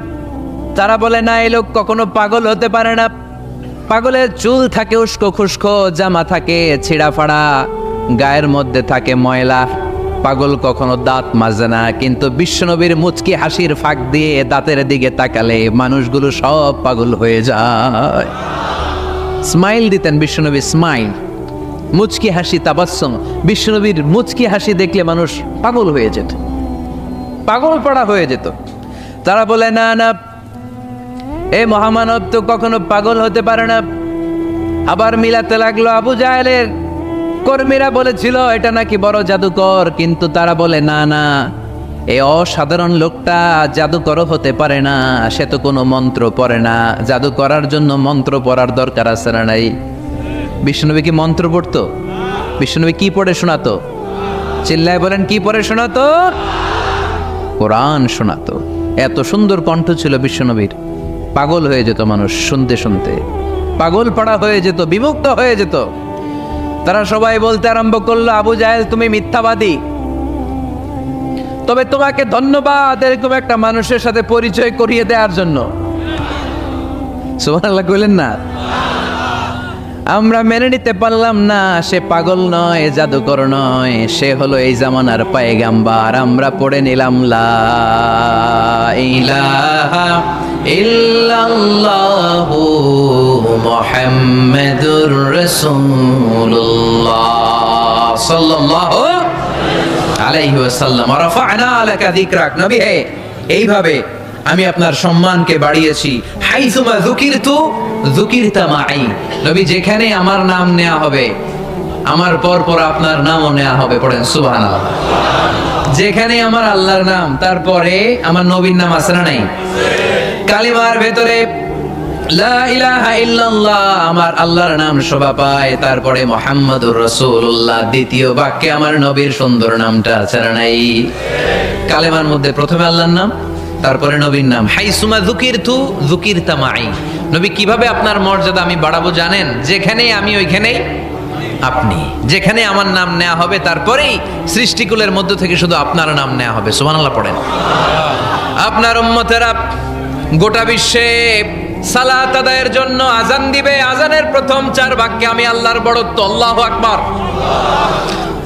তারা বলে না, এই লোক কখনো পাগল হতে পারে না। পাগলের চুল থাকে উস্কো খুস্কো, জামা থাকে ছিঁড়া ফাড়া, গায়ের মধ্যে থাকে ময়লা। পাগল কখনো দাঁত মাজে না, কিন্তু বিশ্বনবীর মুচকি হাসির ফাঁক দিয়ে দাঁতের দিকে তাকালে মানুষগুলো সব পাগল হয়ে যায়। স্মাইল দিতেন বিশ্বনবী, স্মাইল, মুচকি হাসি, তাবাসসুম। বিশ্বনবীর মুচকি হাসি দেখলে মানুষ পাগল হয়ে যেত, পাগল পড়া হয়ে যেত। তারা বলে না না, এই মহামানব তো কখনো পাগল হতে পারে না। আবার মিলাতে লাগলো। আবু জাহেলের কর্মীরা বলেছিল এটা নাকি বড় জাদুকর, কিন্তু তারা বলে না না, এই অসাধারণ লোকটা জাদুকর হতে পারে না, সে তো কোনো মন্ত্র পড়ে না। জাদু করার জন্য মন্ত্র পড়ার দরকার আছে না নাই? বিষ্ণুনবী কি মন্ত্র পড়তো? বিষ্ণুনবী কি পড়ে শোনাতো? চিল্লায় বলেন, কি পড়ে শোনাতো? কোরআন শোনাতো। এত সুন্দর কণ্ঠ ছিল বিশ্বনবীর, পাগল হয়ে যেত মানুষ শুনতে শুনতে, পাগল পাড়া হয়ে যেত, বিমুক্ত হয়ে যেত। তারা সবাই বলতে আরম্ভ করলো, আবু জাহেল তুমি মিথ্যাবাদী, তবে তোমাকে ধন্যবাদ এরকম একটা মানুষের সাথে পরিচয় করিয়ে দেওয়ার জন্য। সুবহানাল্লাহ কইলেন না? আমরা মেনে নিতে পারলাম না সে পাগল নয়, জাদুকর নয়, সে হলো এই জামানার পয়গাম্বার। আমরা পড়ে নিলাম লা ইলাহা ইল্লাল্লাহু মুহাম্মাদুর রাসূলুল্লাহ সাল্লাল্লাহু আলাইহি ওয়াসাল্লাম। রাফা'না লাকা যিকরাক, নবী হে এইভাবে আমি আপনার সম্মানকে বাড়িয়েছি। হাইসুমা যুকিরতু যুকিরতা মাই, নবী যেখানে আমার নাম নেওয়া হবে আমার পর পর আপনার নামও নেওয়া হবে। পড়েন সুবহানাল্লাহ। যেখানে আমার আল্লাহর নাম, তারপরে আমার নবীর নাম আছে না নাই? কালিমার ভেতরে লা ইলাহা ইল্লাল্লাহ আমার আল্লাহর নাম শোভা পায়, তারপরে মুহাম্মাদুর রাসূলুল্লাহ দ্বিতীয় বাক্যে আমার নবীর সুন্দর নামটা আছে না নাই? কালেমার মধ্যে প্রথমে আল্লাহর নাম, তারপরে নবীর নাম। হাইসুমা যুকিরতু যুকিরতা মাই, নবী কিভাবে আপনার মর্যাদা আমি বাড়াবো জানেন? যেখানেই আমি ওইখানেই আপনি, যেখানে আমার নাম নেওয়া হবে তারপরেই সৃষ্টিকুলের মধ্য থেকে শুধু আপনার নাম নেওয়া হবে। সুবহানাল্লাহ পড়েন। আপনার উম্মতেরা গোটা বিশ্বে সালাত আদায়ের জন্য আজান দিবে, আজানের প্রথম 4 বাক্যে আমি আল্লাহর বড়ত্ব, আল্লাহু আকবার।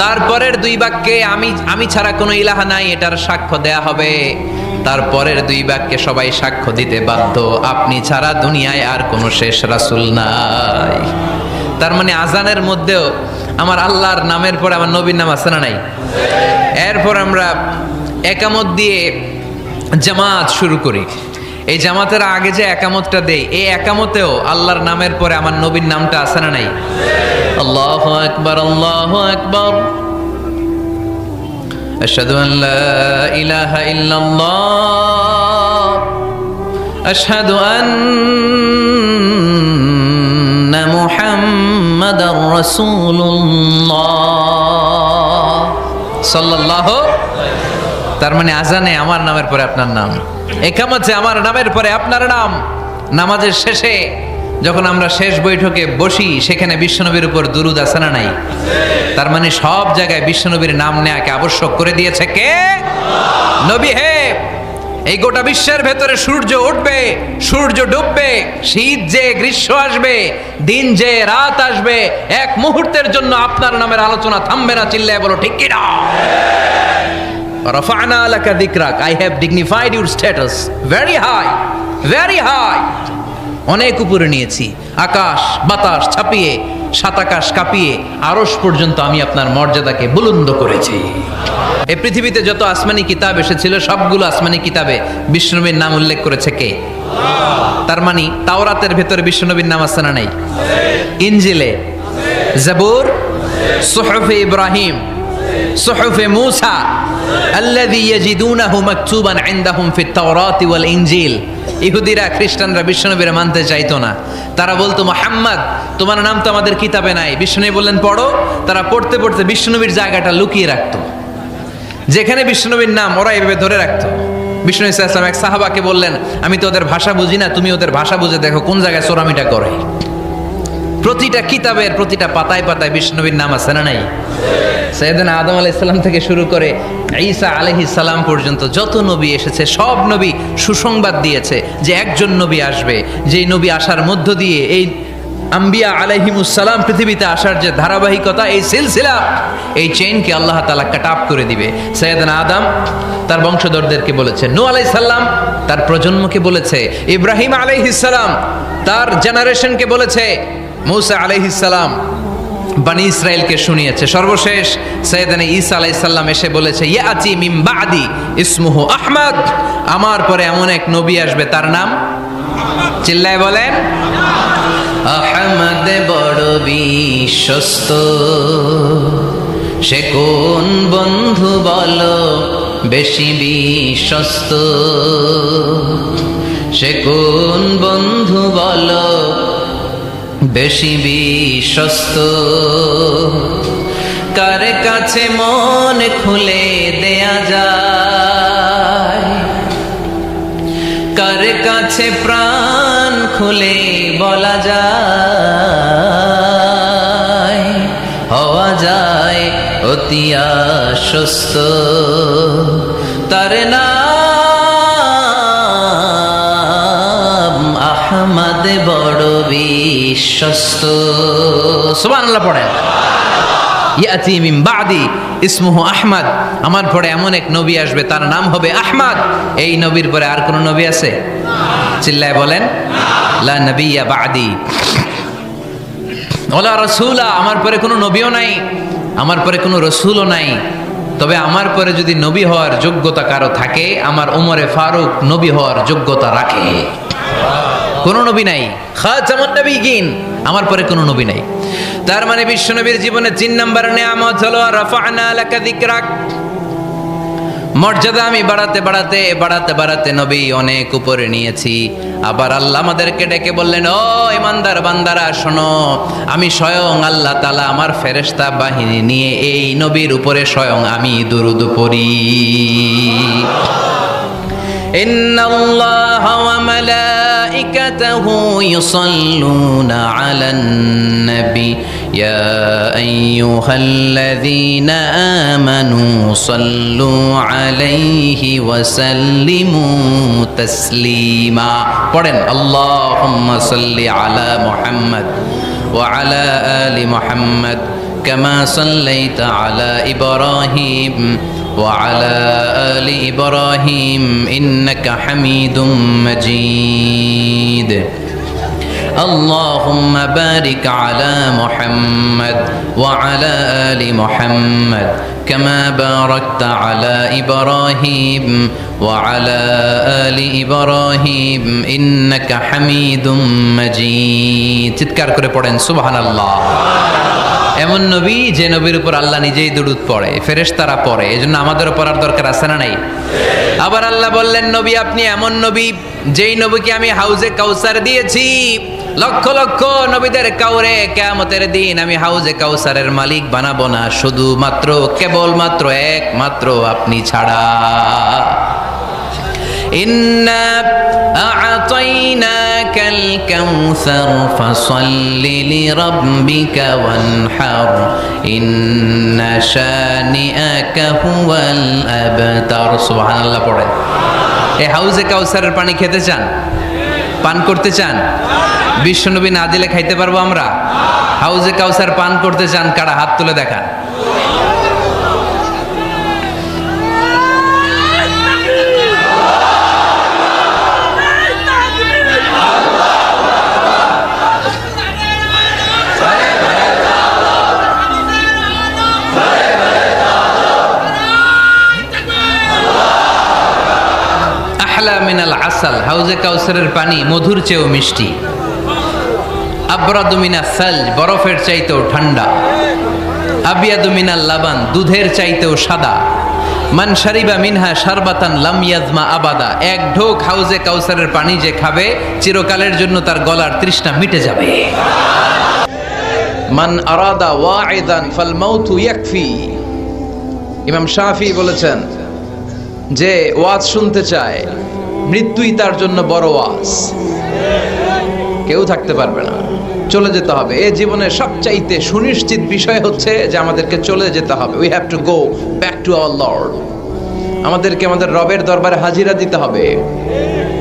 তারপরের 2 বাক্যে আমি ছাড়া কোনো ইলাহা নাই, এটার সাক্ষ্য দেয়া হবে। তারপরের 2 বাক্যে সবাই সাক্ষ্য দিতে বাধ্য, আপনি ছাড়া দুনিয়ায় আর কোনো শেষ রাসূল নাই। তার মানে আজানের মধ্যেও আমার আল্লাহর নামের পরে আমার নবীর নাম আছে না নাই? এরপর আমরা একামত দিয়ে জামাত শুরু করি। এই জামাতের আগে যে একামতটা দেই, এই একামতেও আল্লাহর নামের পরে আমার নবীর নামটা আছে না নাই? আল্লাহু আকবার, আল্লাহু আকবার। আশহাদু আন লা ইলাহা ইল্লাল্লাহ, আশহাদু আন্না মুহাম্মাদার রাসূলুল্লাহ সাল্লাল্লাহু। তার মানে আজানে আমার নামের পরে আপনার নাম, একামতে আমার নামের পরে আপনার নাম। নামাজের শেষে যখন আমরা শেষ বৈঠকে বসি, সেখানে বিশ্বনবীর উপর দুরূদ আছে না নাই? তার মানে সব জায়গায় বিশ্বনবীর নাম নেয়াকে আবশ্যক করে দিয়েছে কে? নবী হে। এই গোটা বিশ্বের ভেতরে সূর্য উঠবে, সূর্য ডুববে, শীত যে গ্রীষ্ম আসবে, দিন যে রাত আসবে, এক মুহূর্তের জন্য আপনার নামের আলোচনা থামবে না। চিল্লায় বলো ঠিক কিনা? রাফা'না লাকা যিকরাক, I have dignified your status very high, very high। অনেক উপরে নিয়েছি, আকাশ বাতাস ছাপিয়ে, সাত আকাশ কাঁপিয়ে আরশ পর্যন্ত আমি আপনার মর্যাদাকে বুলন্দ করেছি। এই পৃথিবীতে যত আসমানি কিতাব এসেছিল, সবগুলো আসমানি কিতাবে বিষ্ণুনবীর নাম উল্লেখ করেছে কে? তার মানে তাওরাতের ভেতরে বিষ্ণুনবীর নাম আছে না নাই? ইনজিলে, জাবুর, সুহুফে ইব্রাহিম, সুহুফে মূসা, আল্লাযী ইয়াজিদুনাহু মাকতুবান ইনদাহুম ফিত তাওরাতি ওয়াল ইনজিল। ইহুদিরা খ্রিস্টানরা বিশ্বনবীরা মানতে চাইতো না। তারা বলতো, মুহাম্মদ তোমার নাম তো আমাদের কিতাবে নাই। বিশ্বনবী বললেন পড়ো। তারা পড়তে পড়তে বিশ্বনবীর জায়গাটা লুকিয়ে রাখতো, যেখানে বিশ্বনবীর নাম ওরা এভাবে ধরে রাখতো। বিষ্ণু ইসা ইসলাম এক সাহাবাকে বললেন, আমি তো ওদের ভাষা বুঝি না, তুমি ওদের ভাষা বুঝে দেখো কোন জায়গায় চোরামিটা করে। প্রতিটা কিতাবের প্রতিটা পাতায় পাতায় বিষ্ণুনবীর নাম আছে না নাই? সাইয়েদনা আদম আলাইহিস সালাম থেকে শুরু করে ঈসা আলাইহিস সালাম পর্যন্ত যত নবী এসেছে, সব নবী সুসংবাদ দিয়েছে যে একজন নবী আসবে, যেই নবী আসার মধ্য দিয়ে এই আম্বিয়া আলাইহিমুস সালাম পৃথিবীতে আসার যে ধারাবাহিকতা, এই সিলসিলা, এই চেইনকে আল্লাহ তাআলা কাট আপ করে দিবে। সাইয়েদনা আদম তার বংশধরদেরকে বলেছে, নূহ আলাইহিস সালাম তার প্রজন্মকে বলেছে, ইব্রাহিম আলাইহিস সালাম তার জেনারেশনকে বলেছে, মূসা আলাইহিস সালাম বনি ইসরাইলকে শুনিয়েছে। সর্বশেষ সাইয়েদনা ঈসা আলাইহিস সালাম এসে বলেছে, ইয়াতি মিন বাদি ইসমুহু আহমদ, আমার পরে এমন এক নবী আসবে তার নাম, চিল্লায় বলেন, আহমদ বড় বিশ্বস্ত, সে কোন বন্ধু বলো বেশি বিশ্বস্ত, সে কোন বন্ধু বলো বেশি বিশ্বস্ত, কার কাছে মন খুলে দেয়া যায়, কার কাছে প্রাণ খুলে বলা যায়, হওয়া যায় অতি আশ্বস্ত, তার নাম আহমদ বড় বিশ্বস্ত। সুবহানাল্লাহ পড়েন। ইয়াতি মিন বাদি ইসমুহু আহমদ, আমার পরে এমন এক নবী আসবে তার নাম হবে আহমদ। এই নবীর পরে আর কোন নবী আছে? চিল্লায় বলেন, লা নবিয়্যা বাদি ওয়ালা রাসূলা, আমার পরে কোনো নবীও নাই, আমার পরে কোনো রাসূলও নাই। তবে আমার পরে যদি নবী হওয়ার যোগ্যতা কারো থাকে, আমার ওমরে ফারুক নবী হওয়ার যোগ্যতা রাখে। কোনো নবী নাই, খাতামুন নবিয়্যিন, আমার পরে কোনো নবী নাই। তার মানে বিশ্বনবীর জীবনে 3 নম্বর নিয়ামত হলো রাফা'না লাকা যিকরাক। মর্যাদা আমি বাড়াতে বাড়াতে বাড়াতে বাড়াতে নবী অনেক উপরে নিয়েছি। আবার আল্লাহ আমাদেরকে ডেকে বললেন, ও ইমানদার বান্দারা শোনো, আমি স্বয়ং আল্লাহ তাআলা আমার ফেরেশতা বাহিনী নিয়ে এই নবীর উপরে স্বয়ং আমি দুরূদ পড়ি। ইন্নাল্লাহা ওয়া মালাইকাতাহু ইউসাল্লুনা আলান নবী ইয়া আইয়ুহাল্লাযীনা আমানু সাল্লু আলাইহি ওয়া সাল্লিমু তাসলিমা। পড়েন, আল্লাহুম্মা সাল্লি আলা মুহাম্মদ ওয়া আলা আলি মুহাম্মদ কামা সাল্লাইতা আলা ইব্রাহিম وعلى آل إبراهيم إنك حميد مجيد اللهم بارك على محمد وعلى آل محمد كما باركت على إبراهيم وعلى آل إبراهيم إنك حميد مجيد চিৎকার করে পড়েন সুবহানাল্লাহ। এমন নবী যে নবীর উপর আল্লাহ নিজেই দুরূদ পড়ে, ফেরেশতারা পড়ে, এজন্য আমাদেরও পড়ার দরকার আছে না নাই? আবার আল্লাহ বললেন, নবী আপনি এমন নবী যেই নবীকে আমি হাউজে কাউসার দিয়েছি, লক্ষ লক্ষ নবীদের কাউরে কিয়ামতের দিন আমি হাউজে কাউসারের মালিক বানাবো না, শুধুমাত্র কেবলমাত্র একমাত্র আপনি ছাড়া। ইন্না আ'তাইনাকাল কাউসার ফাসাল্লি লিরাব্বিকা ওয়ানহার ইন্না শানিআকা হুয়াল আবতার। সুবহানাল্লাহ পড়ে। এই হাউজে কাউসারের পানি খেতে চান, পান করতে চান? বিশ্বনবী না দিলে খাইতে পারবো আমরা? হাউজে কাউসার পান করতে চান কারা? হাত তুলে দেখান। আহলা মিনাল আসাল, হাউজে কাউসারের পানি মধুর চেয়েও মিষ্টি। আবরাদু মিনাস সালজ, বরফের চাইতেও ঠান্ডা। আবিয়াদু মিনাল লাবান, দুধের চাইতেও সাদা। মান শারিবা মিনহা শারবাতান লাম ইয়াজমা আবাদা, এক ঢোক হাউজে কাউসারের পানি যে খাবে চিরকালের জন্য তার গলার তৃষ্ণা মিটে যাবে। মান আরাদা ওয়াইদান ফাল মাউতু ইয়াকফি, ইমাম শাফি বলেছেন যে ওয়াজ শুনতে চায় মৃত্যুই তার জন্য বড় ওয়াজ। কেউ থাকতে পারবে না, চলে যেতে হবে। এই জীবনের সবচাইতে সুনিশ্চিত বিষয় হচ্ছে যে আমাদেরকে চলে যেতে হবে। We have to go back to our Lord. আমাদেরকে আমাদের রবের দরবারে হাজিরা দিতে হবে,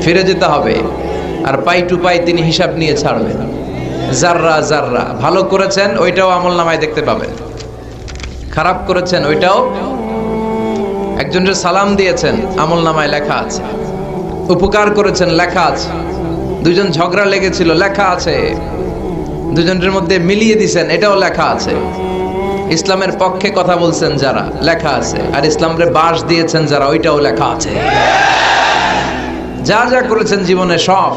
ফিরে যেতে হবে। আর পাই টু পাই তিনি হিসাব নিয়ে ছাড়বেন। জাররা জাররা, ভালো করেছেন ওইটাও আমল নামায় দেখতে পাবেন, খারাপ করেছেন ওইটাও। একজনের সালাম দিয়েছেন আমল নামায় লেখা আছে, উপকার করেছেন লেখা আছে, দুজন ঝগড়া লেগেছিল লেখা আছে, দুজনের মধ্যে মিলিয়ে দিছেন এটাও লেখা আছে, ইসলামের পক্ষে কথা বলছেন যারা লেখা আছে, আর ইসলামরে বাস দিয়েছেন যারা ওইটাও লেখা আছে। যা যা করেছেন জীবনে সব,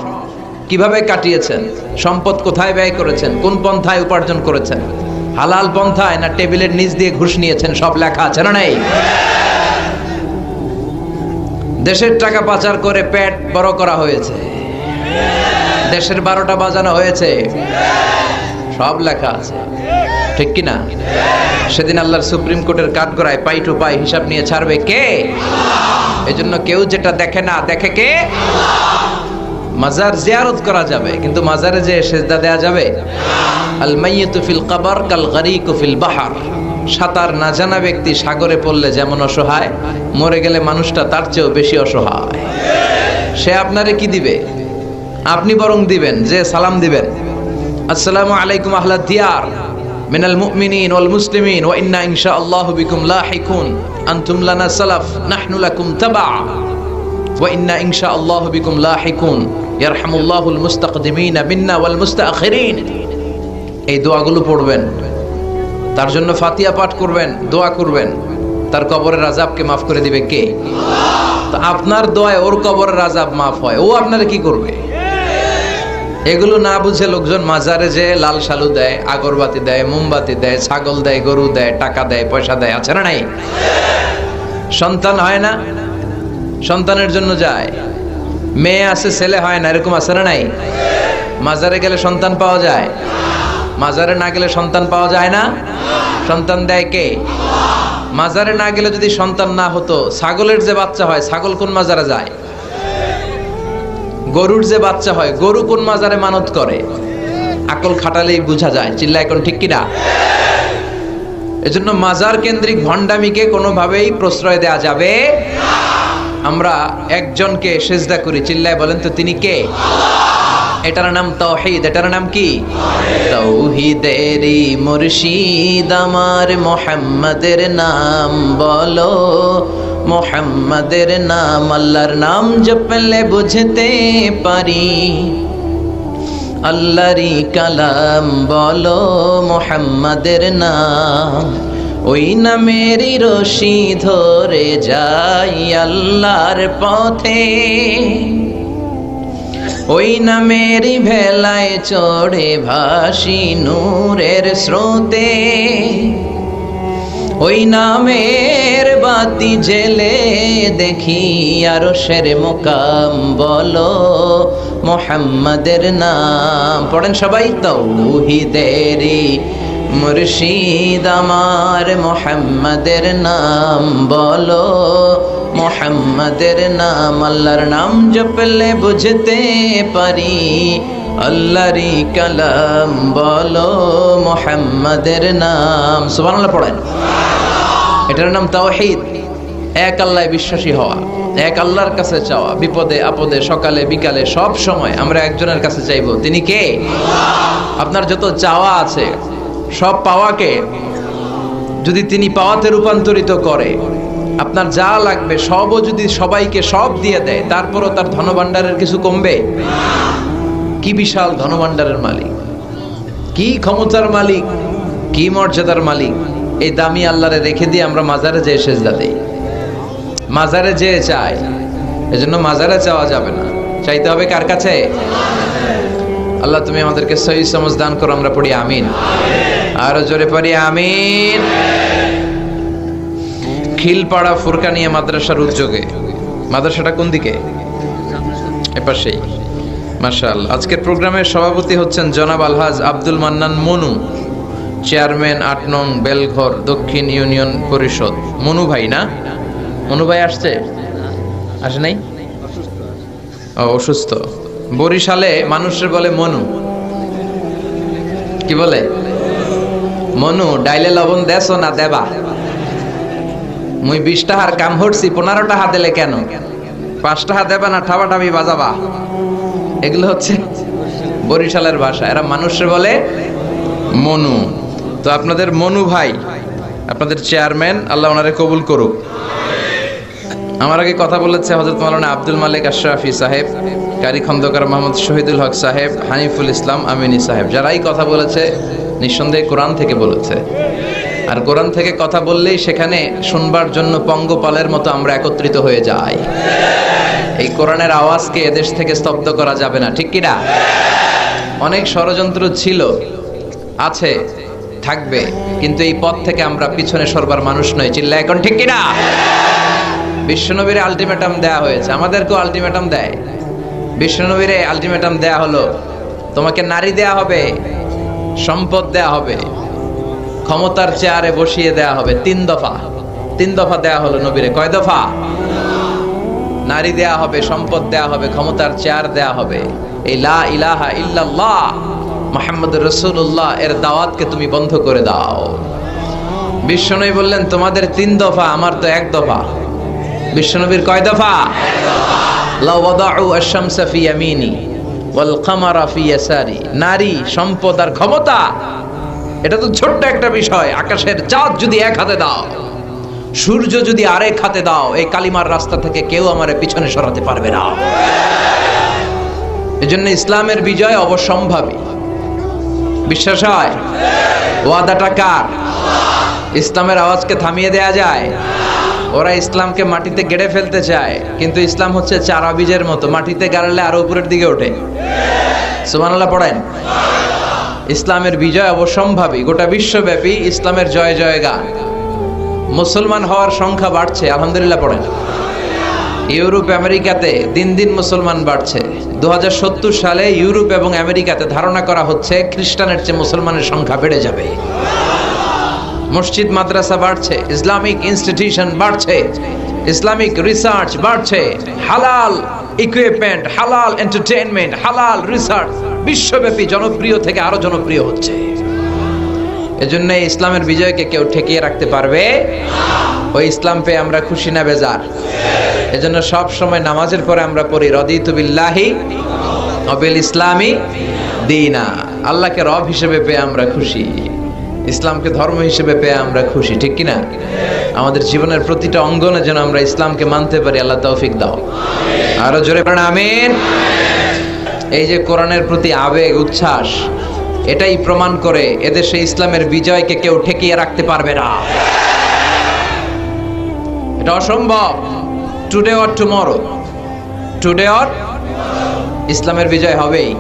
কিভাবে কাটিয়েছেন, সম্পদ কোথায় ব্যয় করেছেন, কোন পন্থায় উপার্জন করেছেন, হালাল পন্থায় না টেবিলের নিচ দিয়ে ঘুষ নিয়েছেন, সব লেখা আছে না নেই? দেশের টাকা পাচার করে পেট বড় করা হয়েছে, দেশের 12টা বাজানো হয়েছে, সব লেখা আছে, ঠিক কি না? সেদিন আল্লাহর সুপ্রিম কোর্টের কাঠগড়ায় পাই টু পাই হিসাব নিয়ে ছাড়বে কে? এজন্য কেউ যেটা দেখে না, দেখে কে? মাজার জিয়ারত করা যাবে, কিন্তু মাজারে যে সেজদা দেয়া যাবে? আল মাইয়িতু ফিল কবর কাল গরিকু ফিল বাহর, সাঁতার না জানা ব্যক্তি সাগরে পড়লে যেমন অসহায়, মরে গেলে মানুষটা তার চেয়েও বেশি অসহায়। সে আপনারে কি দিবে? আপনি বরং দিবেন যে সালাম দিবেন, আসসালামু আলাইকুম আহলাদ দিয়ার মিনাল মুমিনিন ওয়াল মুসলিমিন ওয়া ইন্না ইনশাআল্লাহু বিকুম লাহিকুন আনতুম লানা সালাফ নাহনু লাকুম তাবা ওয়া ইন্না ইনশাআল্লাহু বিকুম লাহিকুন ইয়ারহামুল্লাহুল মুস্তাকদিমিন মিন্না ওয়াল মুস্তাখিরিন। এই দোয়াগুলো পড়বেন, তার জন্য ফাতিহা পাঠ করবেন, দোয়া করবেন, তার কবরের আযাবকে মাফ করে দিবে কে? তো আপনার দোয়ায় ওর কবরের আযাব মাফ হয়, ও আপনারে কি করবে? এগুলো না বুঝে লোকজন মাজারে যে লাল শালু দেয়, আগরবাতি দেয়, মোমবাতি দেয়, ছাগল দেয়, গরু দেয়, টাকা দেয়, পয়সা দেয়, আছে না নাই? সন্তান হয় না, সন্তানের জন্য যায়। মেয়ে আছে ছেলে হয় না, এরকম আছে না নাই? মাজারে গেলে সন্তান পাওয়া যায়, মাজারে না গেলে সন্তান পাওয়া যায় না। সন্তান দেয় কে? মাজারে না গেলে যদি সন্তান না হতো, ছাগলের যে বাচ্চা হয়, ছাগল কোন মাজারে যায়? গরুর যে বাচ্চা হয়, গরু কোন মাজারে মানত করে? আকল খাটালেই বোঝা যায়, চিল্লা এখন ঠিক কিনা? এজন্য মাজার কেন্দ্রিক ভণ্ডামিকে কোনোভাবেই প্রশ্রয় দেয়া যাবে না। আমরা একজনকে সেজদা করি, চিল্লায় বলেন তো তিনি কে? এটার নাম তাওহীদ। এটার নাম কি? তাওহীদেরই মুর্শিদ আমার মুহাম্মাদের নাম বলো, মুহাম্মাদের নাম, আল্লাহর নাম জপলে বুঝতে পারি, আল্লাহরই কালাম বলো মুহাম্মাদের নাম, ওই নামেরই রশি ধরে যাই আল্লাহর পথে, ওই নামেরই ভেলায় চড়ে ভাসি নূরের স্রোতে, ওই নামের বাতি জেলে দেখি আরশের মুকাম, বলো মুহাম্মাদের নাম। পড়েন সবাই। তাওহীদেরই মুর্শিদ আমার মুহাম্মাদের নাম, বলো মুহাম্মাদের নাম। আল্লাহর নাম জপলে বুঝতে পারি আল্লাহরই কালাম, বলো মুহাম্মাদের নাম। সুবহানাল্লাহ পড়েন। এটার নাম তাওহীদ। এক আল্লাহ বিশ্বাসী হওয়া, এক আল্লাহর কাছে চাওয়া, বিপদে আপদে সকালে বিকালে সব সময় আমরা একজনের কাছে চাইবো। তিনি কে? আপনার যত চাওয়া আছে সব পাওয়াকে যদি তিনি পাওয়াতে রূপান্তরিত করে, আপনার যা লাগবে সবও যদি সবাইকে সব দিয়ে দেয়, তারপরও তার ধনভাণ্ডারের কিছু কমবে? কি বিশাল ধনভাণ্ডারের মালিক, কি ক্ষমতার মালিক, কি মর্যাদার মালিক। এই দামি আল্লাহরে রেখে দিয়ে আমরা মাজারে যেয়ে সেজদা দেই, মাজারে যেয়ে চাই। এজন্য মাজারে চাওয়া যাবে না, চাইতে হবে কার কাছে? আল্লাহ তুমি আমাদেরকে সহি সমঝ দান করো। আমরা পড়ি আমিন। আরো জোরে পড়ি আমিন। খিলপাড়া ফুরকানিয়া মাদ্রাসার উদ্যোগে, মাদ্রাসাটা কোন দিকে? এপাশেই। মাশাআল্লাহ। আজকের প্রোগ্রামের সভাপতি হচ্ছেন জনাব আলহাজ আব্দুল মান্নান মনু, চেয়ারম্যান ৮ নং বেলঘর দক্ষিণ ইউনিয়ন পরিষদ। মনু ভাই না? মনু ভাই আসছে? আসে নাই? অসুস্থ। বরিশালে মানুষের বলে মনু। কি বলে? মনু, ডাইলে লবণ দেছো না দেবা? মুই ২০ টাকার কাম হরছি, ১৫ টাকা দিলে কেন? ৫ টাকা দেবা না ঠাবাঠাবি বাজাবা? এগুলো হচ্ছে বরিশালের ভাষা। এরা মানুষের বলে মনু। তো আপনাদের মনু ভাই, আপনাদের চেয়ারম্যান, আল্লাহ ওনারে কবুল করুক। আমার আগে কথা বলেছে হযরত মাওলানা আব্দুল মালিক আশরাফি সাহেব, কারি খন্দকার মোহাম্মদ শহীদুল হক সাহেব, হানিফুল ইসলাম আমিনী সাহেব। যারাই কথা বলেছে নিঃসন্দেহে কোরআন থেকে বলেছে। আর কোরআন থেকে কথা বললেই সেখানে শুনবার জন্য পঙ্গপালের মতো আমরা একত্রিত হয়ে যাই। এই কোরআনের আওয়াজকে এদেশ থেকে স্তব্ধ করা যাবে না, ঠিক কিনা? অনেক ষড়যন্ত্র ছিল, আছে, থাকবে, কিন্তু এই পথ থেকে আমরা পিছনে সরবার মানুষ নই। চিল্লা এখন ঠিক কিনা? বিশ্বনবীর আলটিমেটাম দেয়া হয়েছে, আমাদেরকেও আলটিমেটাম দেয়। বিশ্বনবীর আলটিমেটাম দেয়া হলো, তোমাকে নারী দেয়া হবে, সম্পদ দেয়া হবে, ক্ষমতার চেয়ারে বসিয়ে দেয়া হবে। ৩ দফা, ৩ দফা দেয়া হলো নবীরে। কয় দফা? নারী দেয়া হবে, সম্পদ দেয়া হবে, ক্ষমতার চেয়ার দেয়া হবে। এই লা ইলাহা ইল্লাল্লাহ মুহাম্মদুর রাসূলুল্লাহ এর দাওয়াতকে তুমি বন্ধ করে দাও। বিশ্বনবী বললেন তোমাদের ৩ দফা, আমার তো ১ দফা। বিশ্বনবীর কয় দফা? লা ওয়াদাউ আশ-শামসা ফি ইয়ামিনি ওয়াল কামারা ফি ইয়াসারি। নারী, সম্পদ আর ক্ষমতা, এটা তো ছোট্ট একটা বিষয়। আকাশের চাঁদ যদি এক হাতে দাও, সূর্য যদি আরেক হাতে দাও, এই কালিমার রাস্তা থেকে কেউ আমারে পিছনে সরাতে পারবে না। এজন্য ইসলামের বিজয় অবশ্যম্ভাবী। বিশ্বাস হয়? ওয়াদাটা কার? ইসলামের আওয়াজকে থামিয়ে দেয়া যায়? ওরা ইসলামকে মাটিতে গেড়ে ফেলতে চায়, কিন্তু ইসলাম হচ্ছে চারা বীজের মতো, মাটিতে গাড়লে আরো উপরের দিকে ওঠে। সুবহানাল্লাহ পড়েন। ইসলামের বিজয় অবশ্যম্ভাবী। গোটা বিশ্বব্যাপী ইসলামের জয় জয় গান। মুসলমান হওয়ার সংখ্যা বাড়ছে, আলহামদুলিল্লাহ পড়েন। ইউরোপ আমেরিকাতে দিন দিন মুসলমান বাড়ছে। 2070 সালে ইউরোপ এবং আমেরিকাতে ধারণা করা হচ্ছে খ্রিস্টানের চেয়ে মুসলমানের সংখ্যা বেড়ে যাবে। মসজিদ মাদ্রাসা বাড়ছে, ইসলামিক ইনস্টিটিউশন বাড়ছে, ইসলামিক রিসার্চ বাড়ছে, হালাল ইকুইপমেন্ট, হালাল এন্টারটেইনমেন্ট, হালাল রিসার্চ বিশ্বব্যাপী জনপ্রিয় থেকে আরো জনপ্রিয় হচ্ছে। এজন্য ইসলামের বিজয়কে কেউ ঠেকিয়ে রাখতে পারবে? ওই ইসলাম পেয়ে আমরা খুশি না বেজার? এজন্য সব সময় নামাজের পরে আমরা পড়ি রাদিতু বিল্লাহি ওয়া বিল ইসলামি দীনা। আল্লাহকে রব হিসেবে পেয়ে আমরা খুশি, ইসলামকে ধর্ম হিসেবে পেয়ে আমরা খুশি, ঠিক কিনা? আমাদের জীবনের প্রতিটা অঙ্গনে যেন আমরা ইসলামকে মানতে পারি, আল্লাহ তৌফিক দাও। আরো জোরে পড়েন আমিন। এই যে কোরআনের প্রতি আবেগ, উচ্ছ্বাস, এটাই প্রমাণ করে এদেশে ইসলামের বিজয়কে কেউ ঠেকিয়ে রাখতে পারবে না। এটা অসম্ভব। Today or tomorrow, today or ইসলামের বিজয় হবেই।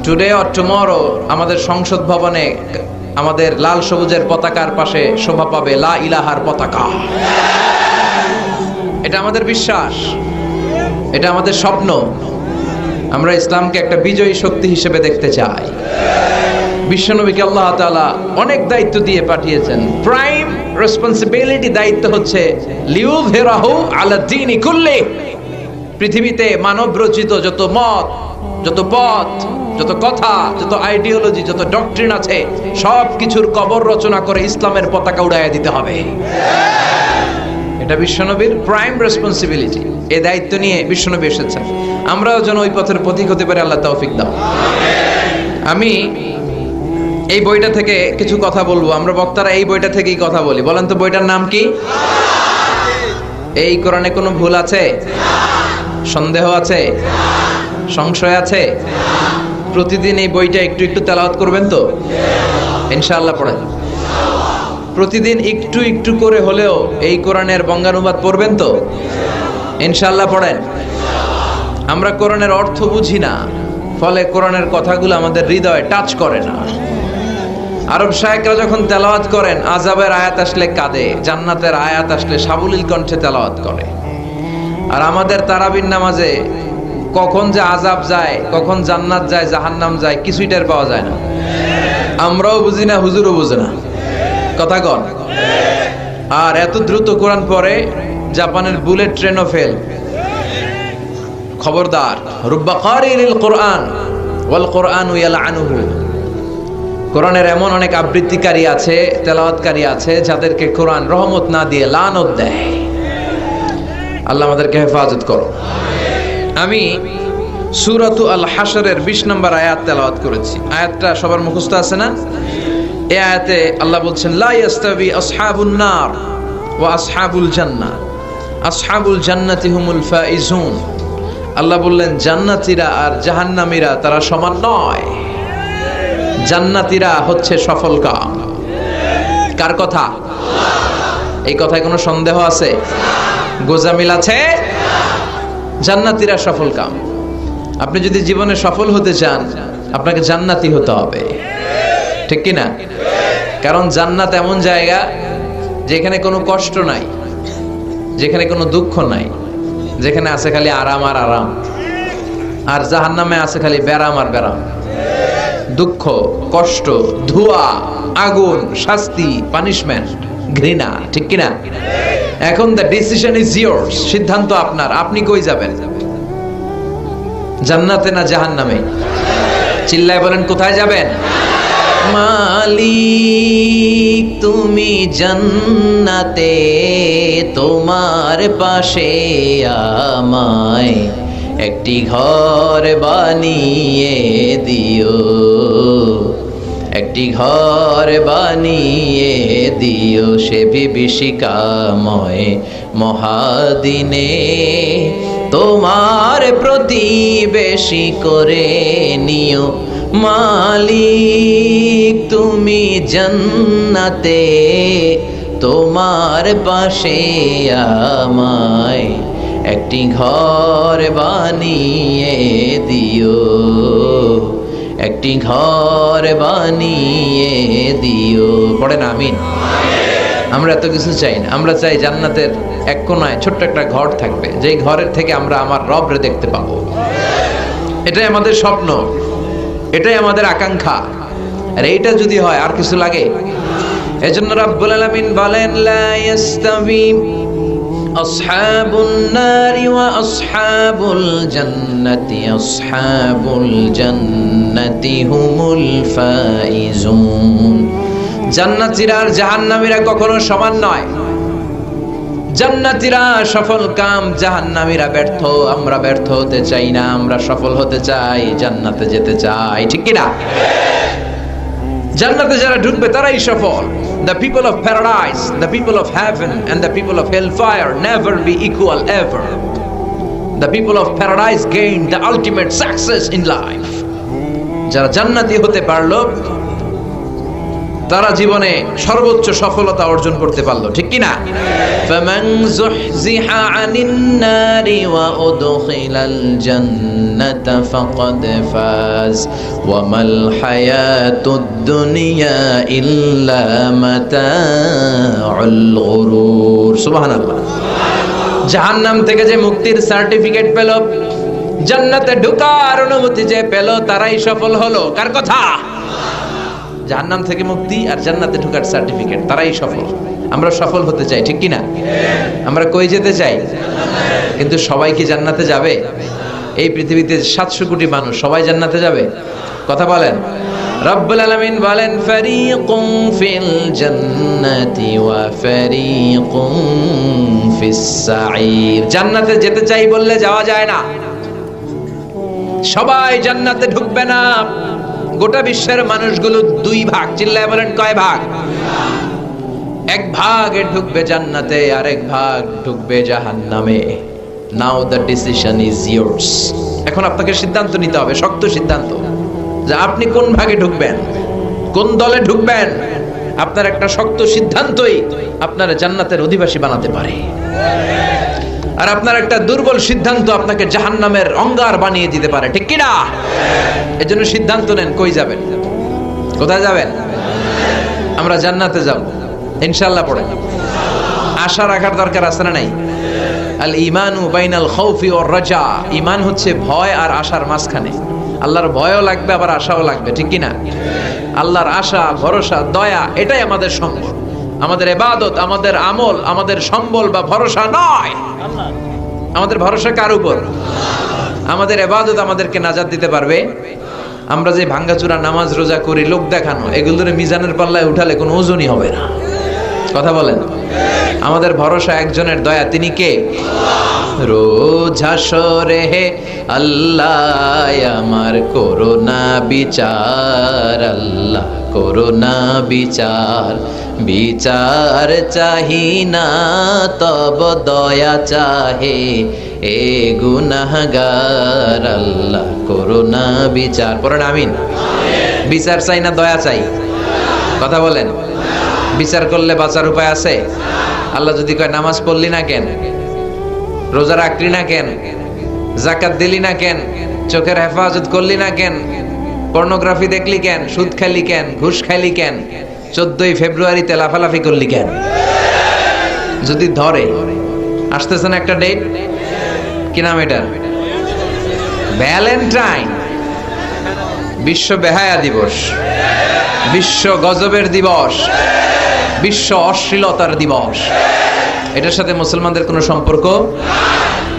টুডে অর টুমরো আমাদের সংসদ ভবনে আমাদের লাল সবুজের পতাকার পাশে শোভা পাবে লা ইলাহার পতাকা। এটা আমাদের বিশ্বাস, এটা আমাদের স্বপ্ন। আমরা ইসলামকে একটা বিজয়ী শক্তি হিসেবে দেখতে চাই। বিশ্বনবীকে আল্লাহ তাআলা অনেক দায়িত্ব দিয়ে পাঠিয়েছেন। প্রাইম রেসপন্সিবিলিটি, দায়িত্ব হচ্ছে লিউযহিরাহু আলা দ্বীনি কুল্লি। পৃথিবীতে মানব রচিত যত মত, যত পথ, যত কথা, যত আইডিওলজি, যত ডক্ট্রিন আছে, সব কিছুর কবর রচনা করে ইসলামের পতাকা উড়াইয়া দিতে হবে। এটা বিশ্বনবীর প্রাইম রেসপন্সিবিলিটি। এই দায়িত্ব নিয়ে বিশ্বনবী এসেছেন। আমরাও যেন ওই পথের পথিক হতে পারি, আল্লাহ তৌফিক দাও। আমি এই বইটা থেকে কিছু কথা বলবো। আমরা বক্তারা এই বইটা থেকেই কথা বলি। বলেন তো বইটার নাম কি? এই কোরআনে কোনো ভুল আছে? সন্দেহ আছে? সংশয় আছে? প্রতিদিন এই বইটা একটু একটু তেলাওয়াত করবেন তো? ইনশাআল্লাহ পড়েন। প্রতিদিন একটু একটু করে হলেও এই কোরআনের বঙ্গানুবাদ পড়বেন তো? ইনশাআল্লাহ পড়েন। আমরা কোরআনের অর্থ বুঝি না, ফলে কোরআনের কথাগুলো আমাদের হৃদয়ে টাচ করে না। আরব শায়েখরা যখন তেলাওয়াত করেন, আযাবের আয়াত আসলে কাঁদে, জান্নাতের আয়াত আসলে সাবলীল কণ্ঠে তেলাওয়াত করে। আর আমাদের তারাবির নামাজে কখন যে আযাব যায়, কখন জান্নাত যায়, জাহান্নাম যায়, কিছুই টের পাওয়া যায় না। আমরাও বুঝি না, হুজুরও বুঝে না। কথা কন। আর এত দ্রুত কোরআন পড়ে, জাপানের বুলেট ট্রেনও ফেল। খবরদার, রুব্বা কারিল কোরআন ওয়াল কোরআনু ইয়ালআনুহু। কোরআনের এমন অনেক আবৃত্তিকারী আছে, তেলাওয়াতকারী আছে, যাদেরকে কোরআন রহমত না দিয়ে লানত দেয়। আল্লাহ আমাদেরকে হেফাজত করো। আমি সূরাতু আল হাশরের 20 নম্বর আয়াত তেলাওয়াত করেছি। আয়াতটা সবার মুখস্থ আছে না? এই আয়াতে আল্লাহ বলছেন, লা ইয়াস্তাবি আসহাবুন নার ওয়া আসহাবুল জান্নাহ, আসহাবুল জান্নাতি হুমুল ফাইজুন। আল্লাহ বললেন, জান্নাতীরা আর জাহান্নামীরা তারা সমান নয়। জান্নাতীরা হচ্ছে সফল কাম। কার কথা? এই কথায় কোনো সন্দেহ আছে? গোজামিল আছে? জান্নাতীরা সফল কাম। আপনি যদি জীবনে সফল হতে চান, আপনাকে জান্নাতি হতে হবে, ঠিক কি না? কারণ জান্নাত এমন জায়গা যেখানে কোনো কষ্ট নাই, যেখানে কোনো দুঃখ নাই, যেখানে আছে খালি আরাম আর আরাম। আর জাহান্নামে আছে খালি ব্যারাম আর ব্যারাম, দুঃখ, কষ্ট, ধোঁয়া, আগুন, শাস্তি, পানিশমেন্ট, ঘৃণা, ঠিক কি না? এখন দ্য ডিসিশন ইজ ইয়ার্স, সিদ্ধান্ত আপনার। আপনি কই যাবেন? জান্নাতে না জাহান্নামে? চিল্লায় বলেন, কোথায় যাবেন? মালিক তুমি জান্নাতে, তোমার পাশে আমায় একটি ঘর বানিয়ে দিও, একটি ঘর বানিয়ে দিও সে বিভীষিকাময় মহাদিনে, তোমার প্রতিবেশী করে নিও। মালিক তুমি জান্নাতে, তোমার পাশে আমায় একটি ঘর বানিয়ে দিও, একটি ঘর বানিয়ে দিও। পড়েন আমিন। আমরা এত কিছু চাই না, আমরা চাই জান্নাতের এক কোনায় ছোট্ট একটা ঘর থাকবে, যেই ঘরের থেকে আমরা আমার রবরে দেখতে পাবো। এটাই আমাদের স্বপ্ন, এটাই আমাদের আকাঙ্ক্ষা। আর এইটা যদি হয়, আর কিছু লাগে? এজন্য রাব্বুল আলামিন বলেন, লা ইয়াস্তাবি আসহাবুন নারি ওয়া আসহাবুল জান্নাতি, আসহাবুল জান্নাতি হুমুল ফাইজুন। জান্নাতীরা আর জাহান্নামীরা কখনো সমান নয়। জান্নাতীরা সফল কাম, জাহান্নামীরা ব্যর্থ। আমরা ব্যর্থ হতে চাই না, আমরা সফল হতে চাই, জান্নাতে যেতে চাই, ঠিক কি না? জান্নাতে যারা ঢুকবে তারাই সফল। The people of paradise, the people of heaven and the people of hellfire never be equal ever. The people of paradise gain the ultimate success in life. যারা জান্নাতি হতে পারলো তারা জীবনে সর্বোচ্চ সফলতা অর্জন করতে পারলো, ঠিক কি না? ফামান যুহজিহা আনিন নারি ওয়া উদখিলাল জান্নাতা ফাকাদ ফাজ ওয়া মাল হায়াতুদ দুনিয়া ইল্লা মাতাউল গুরুর। সুবহানাল্লাহ। জাহান্নাম থেকে যে মুক্তির সার্টিফিকেট পেল, জান্নাতে ঢোকার অনুমতি যে পেল, তারাই সফল হলো। কার কথা? জাহান্নাম থেকে মুক্তি আর জান্নাতে ঢোকার সার্টিফিকেট, তারাই সফল। আমরা সফল হতে চাই, ঠিক কি না? আমরা কই যেতে চাই? কিন্তু সবাই কি জান্নাতে যাবে? এই পৃথিবীতে 700 কোটি মানুষ, সবাই জান্নাতে যাবে? কথা বলেন। রব্বুল আলামিন বলেন ফারিকুম ফিল জান্নাতি ওয়া ফারিকুম ফিস সাঈর। জান্নাতে যেতে চাই বললে যাওয়া যায় না। সবাই জান্নাতে ঢুকবে না। গোটা বিশ্বের মানুষগুলো 2 ভাগ। চিল্লায় বলেন কয় ভাগ? 1 ভাগ ঢুকবে জান্নাতে, আর 1 ভাগ ঢুকবে জাহান্নামে। নাও দ্য ডিসিশন ইজ ইয়ার্স। এখন আপনাকে সিদ্ধান্ত নিতে হবে, শক্ত সিদ্ধান্ত, যে আপনি কোন ভাগে ঢুকবেন, কোন দলে ঢুকবেন। আপনার একটা শক্ত সিদ্ধান্তই আপনার জান্নাতের অধিবাসী বানাতে পারে। আর আপনার একটা দুর্বল সিদ্ধান্ত আপনাকে জাহান্নামের অঙ্গার বানিয়ে দিতে পারে, ঠিক কি না? এজন্য সিদ্ধান্ত নেন, কই যাবেন, কোথায় যাবেন? আমরা জান্নাতে যাব ইনশাআল্লাহ। পড়ে আশা রাখার দরকার আছে না নাই? আল ঈমানু বাইনাল খাউফি ওয়ার রাজা। ঈমান হচ্ছে ভয় আর আশার মাঝখানে। আল্লাহর ভয়ও লাগবে, আবার আশাও লাগবে, ঠিক কি না? আল্লাহর আশা, ভরসা, দয়া, এটাই আমাদের সম্বল। আমাদের ইবাদত, আমাদের আমল, আমাদের সম্বল বা ভরসা নয়। আমাদের ভরসা কার উপর? আমাদের ইবাদত আমাদেরকে নাজাত দিতে পারবে? আমরা যে ভাঙ্গাচুরা নামাজ রোজা করি, লোক দেখানো, এগুলোর মিজানের পাল্লায় উঠালে কোনো ওজনই হবে না। কথা বলেন। আমাদের ভরসা একজনের দয়া, তিনি কে? রোজ হাসরে হে আল্লাহ আমার করোনা বিচার, আল্লাহ করোনা বিচার, বিচার চাহি না তব দয়া চাহে এ গুনাহগার, আল্লাহ করোনা বিচার। পড়েন আমিন। বিচার চাই না দয়া চাই? কথা বলেন। বিচার করলে বাঁচার উপায় আছে? আল্লাহ যদি কয় নামাজ পড়লি না কেন, রোজা রাখলি না কেন, যাকাত দিলি না কেন, চোখের হেফাজত করলি না কেন, পর্নোগ্রাফি দেখলি কেন, সুদ খাইলি কেন, ঘুষ খাইলি কেন, 14ই ফেব্রুয়ারিতে লাফালাফি করলি কেন, যদি ধরে, আসতেছে না একটা ডেট, কি নাম এটার? ভ্যালেন্টাইন, বিশ্ব বেহায়া দিবস, বিশ্ব গজবের দিবস, বিশ্ব অশ্লীলতার দিবস। এটার সাথে মুসলমানদের কোনো সম্পর্ক?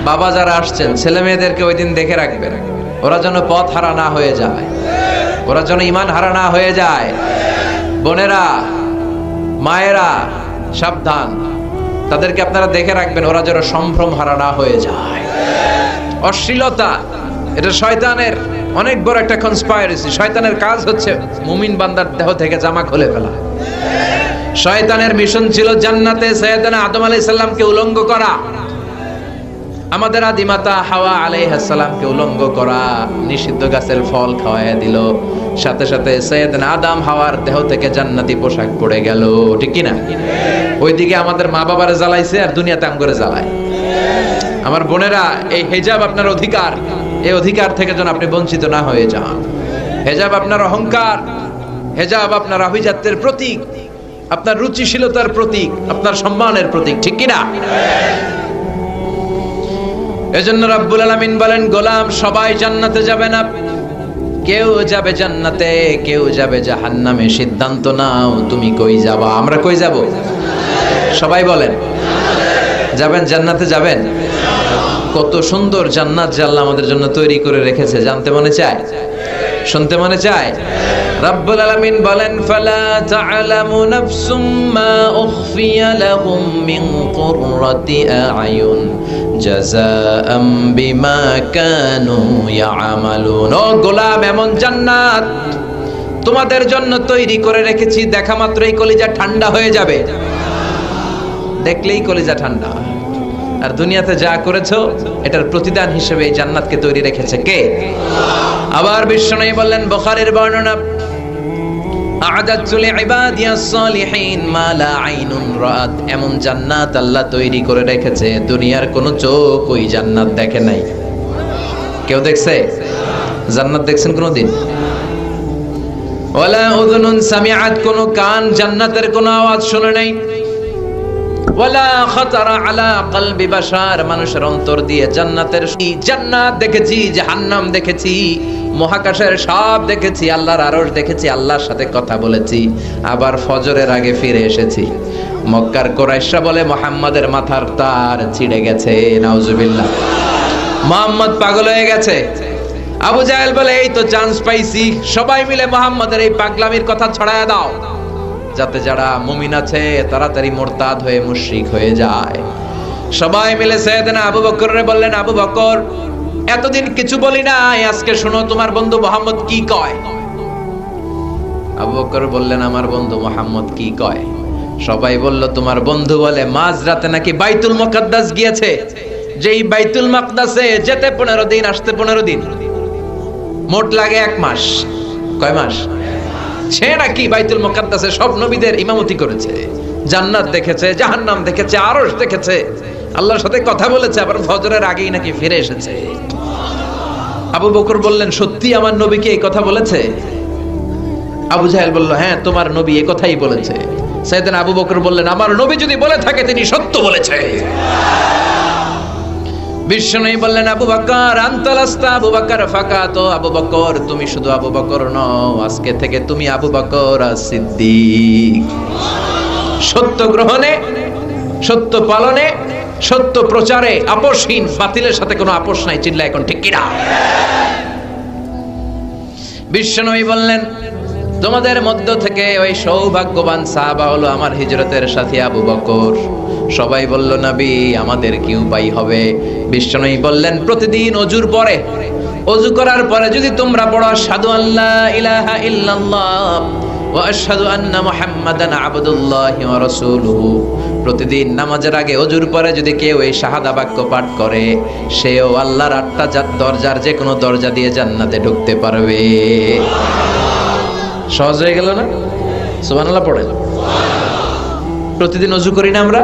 বাবা যারা আসছেন, ছেলে মেয়েদেরকে ওই দিন দেখে রাখবেন, ওরা যেন পথ হারা না হয়ে যায়, ওরা যেন ঈমান হারা না হয়ে যায়। বোনেরা, মায়েরা সাবধান, তাদেরকে আপনারা দেখে রাখবেন, ওরা যেন সম্ভ্রম হারা না হয়ে যায়। অশ্লীলতা এটা শয়তানের অনেক বড় একটা কনস্পাইরেসি। শয়তানের কাজ হচ্ছে মুমিন বান্দার দেহ থেকে জামা খুলে ফেলা। শয়তানের মিশন ছিল জান্নাতে সাইয়েদনা আদম আলাইহিস সালামকে উলঙ্গ করা, আমাদের আদিমাতা হাওয়া আলাইহিস সালামকে উলঙ্গ করা, নিষিদ্ধ গাছের ফল খাওয়ায় দিল, সাথে সাথে সাইয়েদনা আদম হাওয়ার দেহ থেকে জান্নাতি পোশাক পড়ে গেল, ঠিক কি না? ওইদিকে আমাদের মা বাবারে জ্বালাইছে আর দুনিয়াতে আম করে জ্বালায়। আমার বোনেরা, এই হিজাব আপনার অধিকার, এই অধিকার থেকে যেন আপনি বঞ্চিত না হয়ে যান। হিজাব আপনার অহংকার, হিজাব আপনার আভিজাত্যের প্রতীক, আপনার রুচিশীলতার প্রতীক, আপনার সম্মানের প্রতীক, ঠিক কি না? এজন্য রাব্বুল আলামিন বলেন, গোলাম সবাই জান্নাতে যাবে না, কেউ যাবে জান্নাতে, কেউ যাবে জাহান্নামে। সিদ্ধান্ত নাও তুমি কই যাবা। আমরা কই যাব? সবাই বলেন, যাবেন জান্নাতে যাবেন? কত সুন্দর জান্নাত যে আল্লাহ আমাদের জন্য তৈরি করে রেখেছে, জানতে মনে চায়, শুনতে মনে চায়। রাব্বুল আলামিন বলেন, ফালা তা'লামু নাফসুম মা উখফিয়া লাহুম মিন কুররাতি আ'য়ুন জাযাআম বিমা কানু ইয়া'মালুন। ও গোলাম, এমন জান্নাত তোমাদের জন্য তৈরি করে রেখেছি, দেখা মাত্রই কলিজা ঠান্ডা হয়ে যাবে, দেখলেই কলিজা ঠান্ডা। আর দুনিয়াতে যা করেছো এটার প্রতিদান হিসেবে এই জান্নাতকে তৈরি রেখেছে কে? আবার বিশ্বনবী বললেন, বুখারীর বর্ণনা, আ'দাতু লিইবাদিয়াস সালিহিন মা লা আইনুন রাআত, এমন জান্নাত আল্লাহ তৈরি করে রেখেছে দুনিয়ার কোনো চোখ ওই জান্নাত দেখে নাই। কেউ দেখছে জান্নাত? দেখছেন কোনদিন? ওয়ালা উযুনুন সামিআত, কোন কান জান্নাতের কোন আওয়াজ শুনে নাই। ওয়ালা খাতারা আলা কলবি বাশার, মানুষের অন্তর দিয়ে জান্নাতের জান্নাত দেখেছি, জাহান্নাম দেখেছি, মহাকাশের সব দেখেছি, আল্লাহর আরশ দেখেছি, আল্লাহর সাথে কথা বলেছি, আবার ফজরের আগে ফিরে এসেছি। মক্কার কুরাইশরা বলে মুহাম্মাদের মাথার তার ছিঁড়ে গেছে, নাউজুবিল্লাহ, মুহাম্মদ পাগল হয়ে গেছে। আবু জাহেল বলে এই তো চান্স পাইছি, সবাই মিলে মুহাম্মাদের এই পাগলামির কথা ছড়ায়া দাও, যাতে যারা মুমিন আছে তাড়াতাড়ি মুরতাদ হয়ে মুশরিক হয়ে যায়। সবাই মিলে সাইয়েদনা আবু বকররে বললেন, আবু বকর, এতদিন কিছু বলি নাই, আজকে শোনো তোমার বন্ধু মুহাম্মদ কি কয়। আবু বকর বললেন, আমার বন্ধু মুহাম্মদ কি কয়? সবাই বলল, তোমার বন্ধু বলে মাঝরাতে নাকি বাইতুল মুকাদ্দাস গিয়েছে, যেই বাইতুল মাকদাসে যেতে 15 দিন, আসতে 15 দিন, মোট লাগে 1 মাস। কয় মাস? সে নাকি বাইতুল মুকাদ্দাসে সব নবীদের ইমামতি করেছে, জান্নাত দেখেছে, জাহান্নাম দেখেছে, আরশ দেখেছে, আল্লাহর সাথে কথা বলেছে, আবার ফজরের আগেই নাকি ফিরে এসেছে। আবু বকর বললেন, সত্যি আমার নবী কি এই কথা বলেছে? আবু জাহেল বলল, হ্যাঁ তোমার নবী এই কথাই বলেছে। সাইয়েদনা আবু বকর বললেন, আমার নবী যদি বলে থাকে তিনি সত্য বলেছে। বিশ্বনবী বললেন, আবু বকর আনতালাস্তা আবু বকর ফাকাত, আবু বকর তুমি শুধু আবু বকর নও, আজকে থেকে তুমি আবু বকর as-সিদ্দিক। সত্য গ্রহণে, সত্য পালনে, সত্য প্রচারে আপোষহীন, বাতিলের সাথে কোনো আপোষ নাই। চিল্লা এখন ঠিক কিনা? বিশ্বনবী বললেন, তোমাদের মধ্য থেকে ওই সৌভাগ্যবান সাহাবা হলো আমার হিজরতের সাথী আবু বকর। সবাই বলল, নবী আমাদের কি উপায় হবে? বিশ্বনবী বললেন, প্রতিদিন অজুর পরে, অজু করার পরে যদি তোমরা পড়ো আশহাদু আল্লা ইলাহা ইল্লাল্লাহ ওয়া আশহাদু আন্না মুহাম্মাদান আবদুল্লাহি ওয়া রাসূলুহু, প্রতিদিন নামাজের আগে অজুর পরে যদি কেউ এই শাহাদা বাক্য পাঠ করে, সেও আল্লাহর 8টা দরজার যে কোনো দরজা দিয়ে জান্নাতে ঢুকতে পারবে। সহজ হয়ে গেল না? সুবহানাল্লাহ পড়েন। প্রতিদিন অজু করি না আমরা?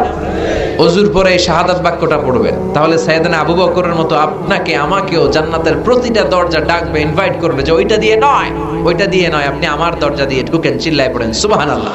অজুর পরে এই শাহাদাত বাক্যটা পড়বেন, তাহলে সাইয়েদনা আবু বকরের মতো আপনাকে আমাকেও জান্নাতের প্রতিটা দরজা ডাকবে, ইনভাইট করবে যে ওইটা দিয়ে নয়, ওইটা দিয়ে নয়, আপনি আমার দরজা দিয়ে ঢুকেন। চিল্লায় পড়েন সুবহানাল্লাহ।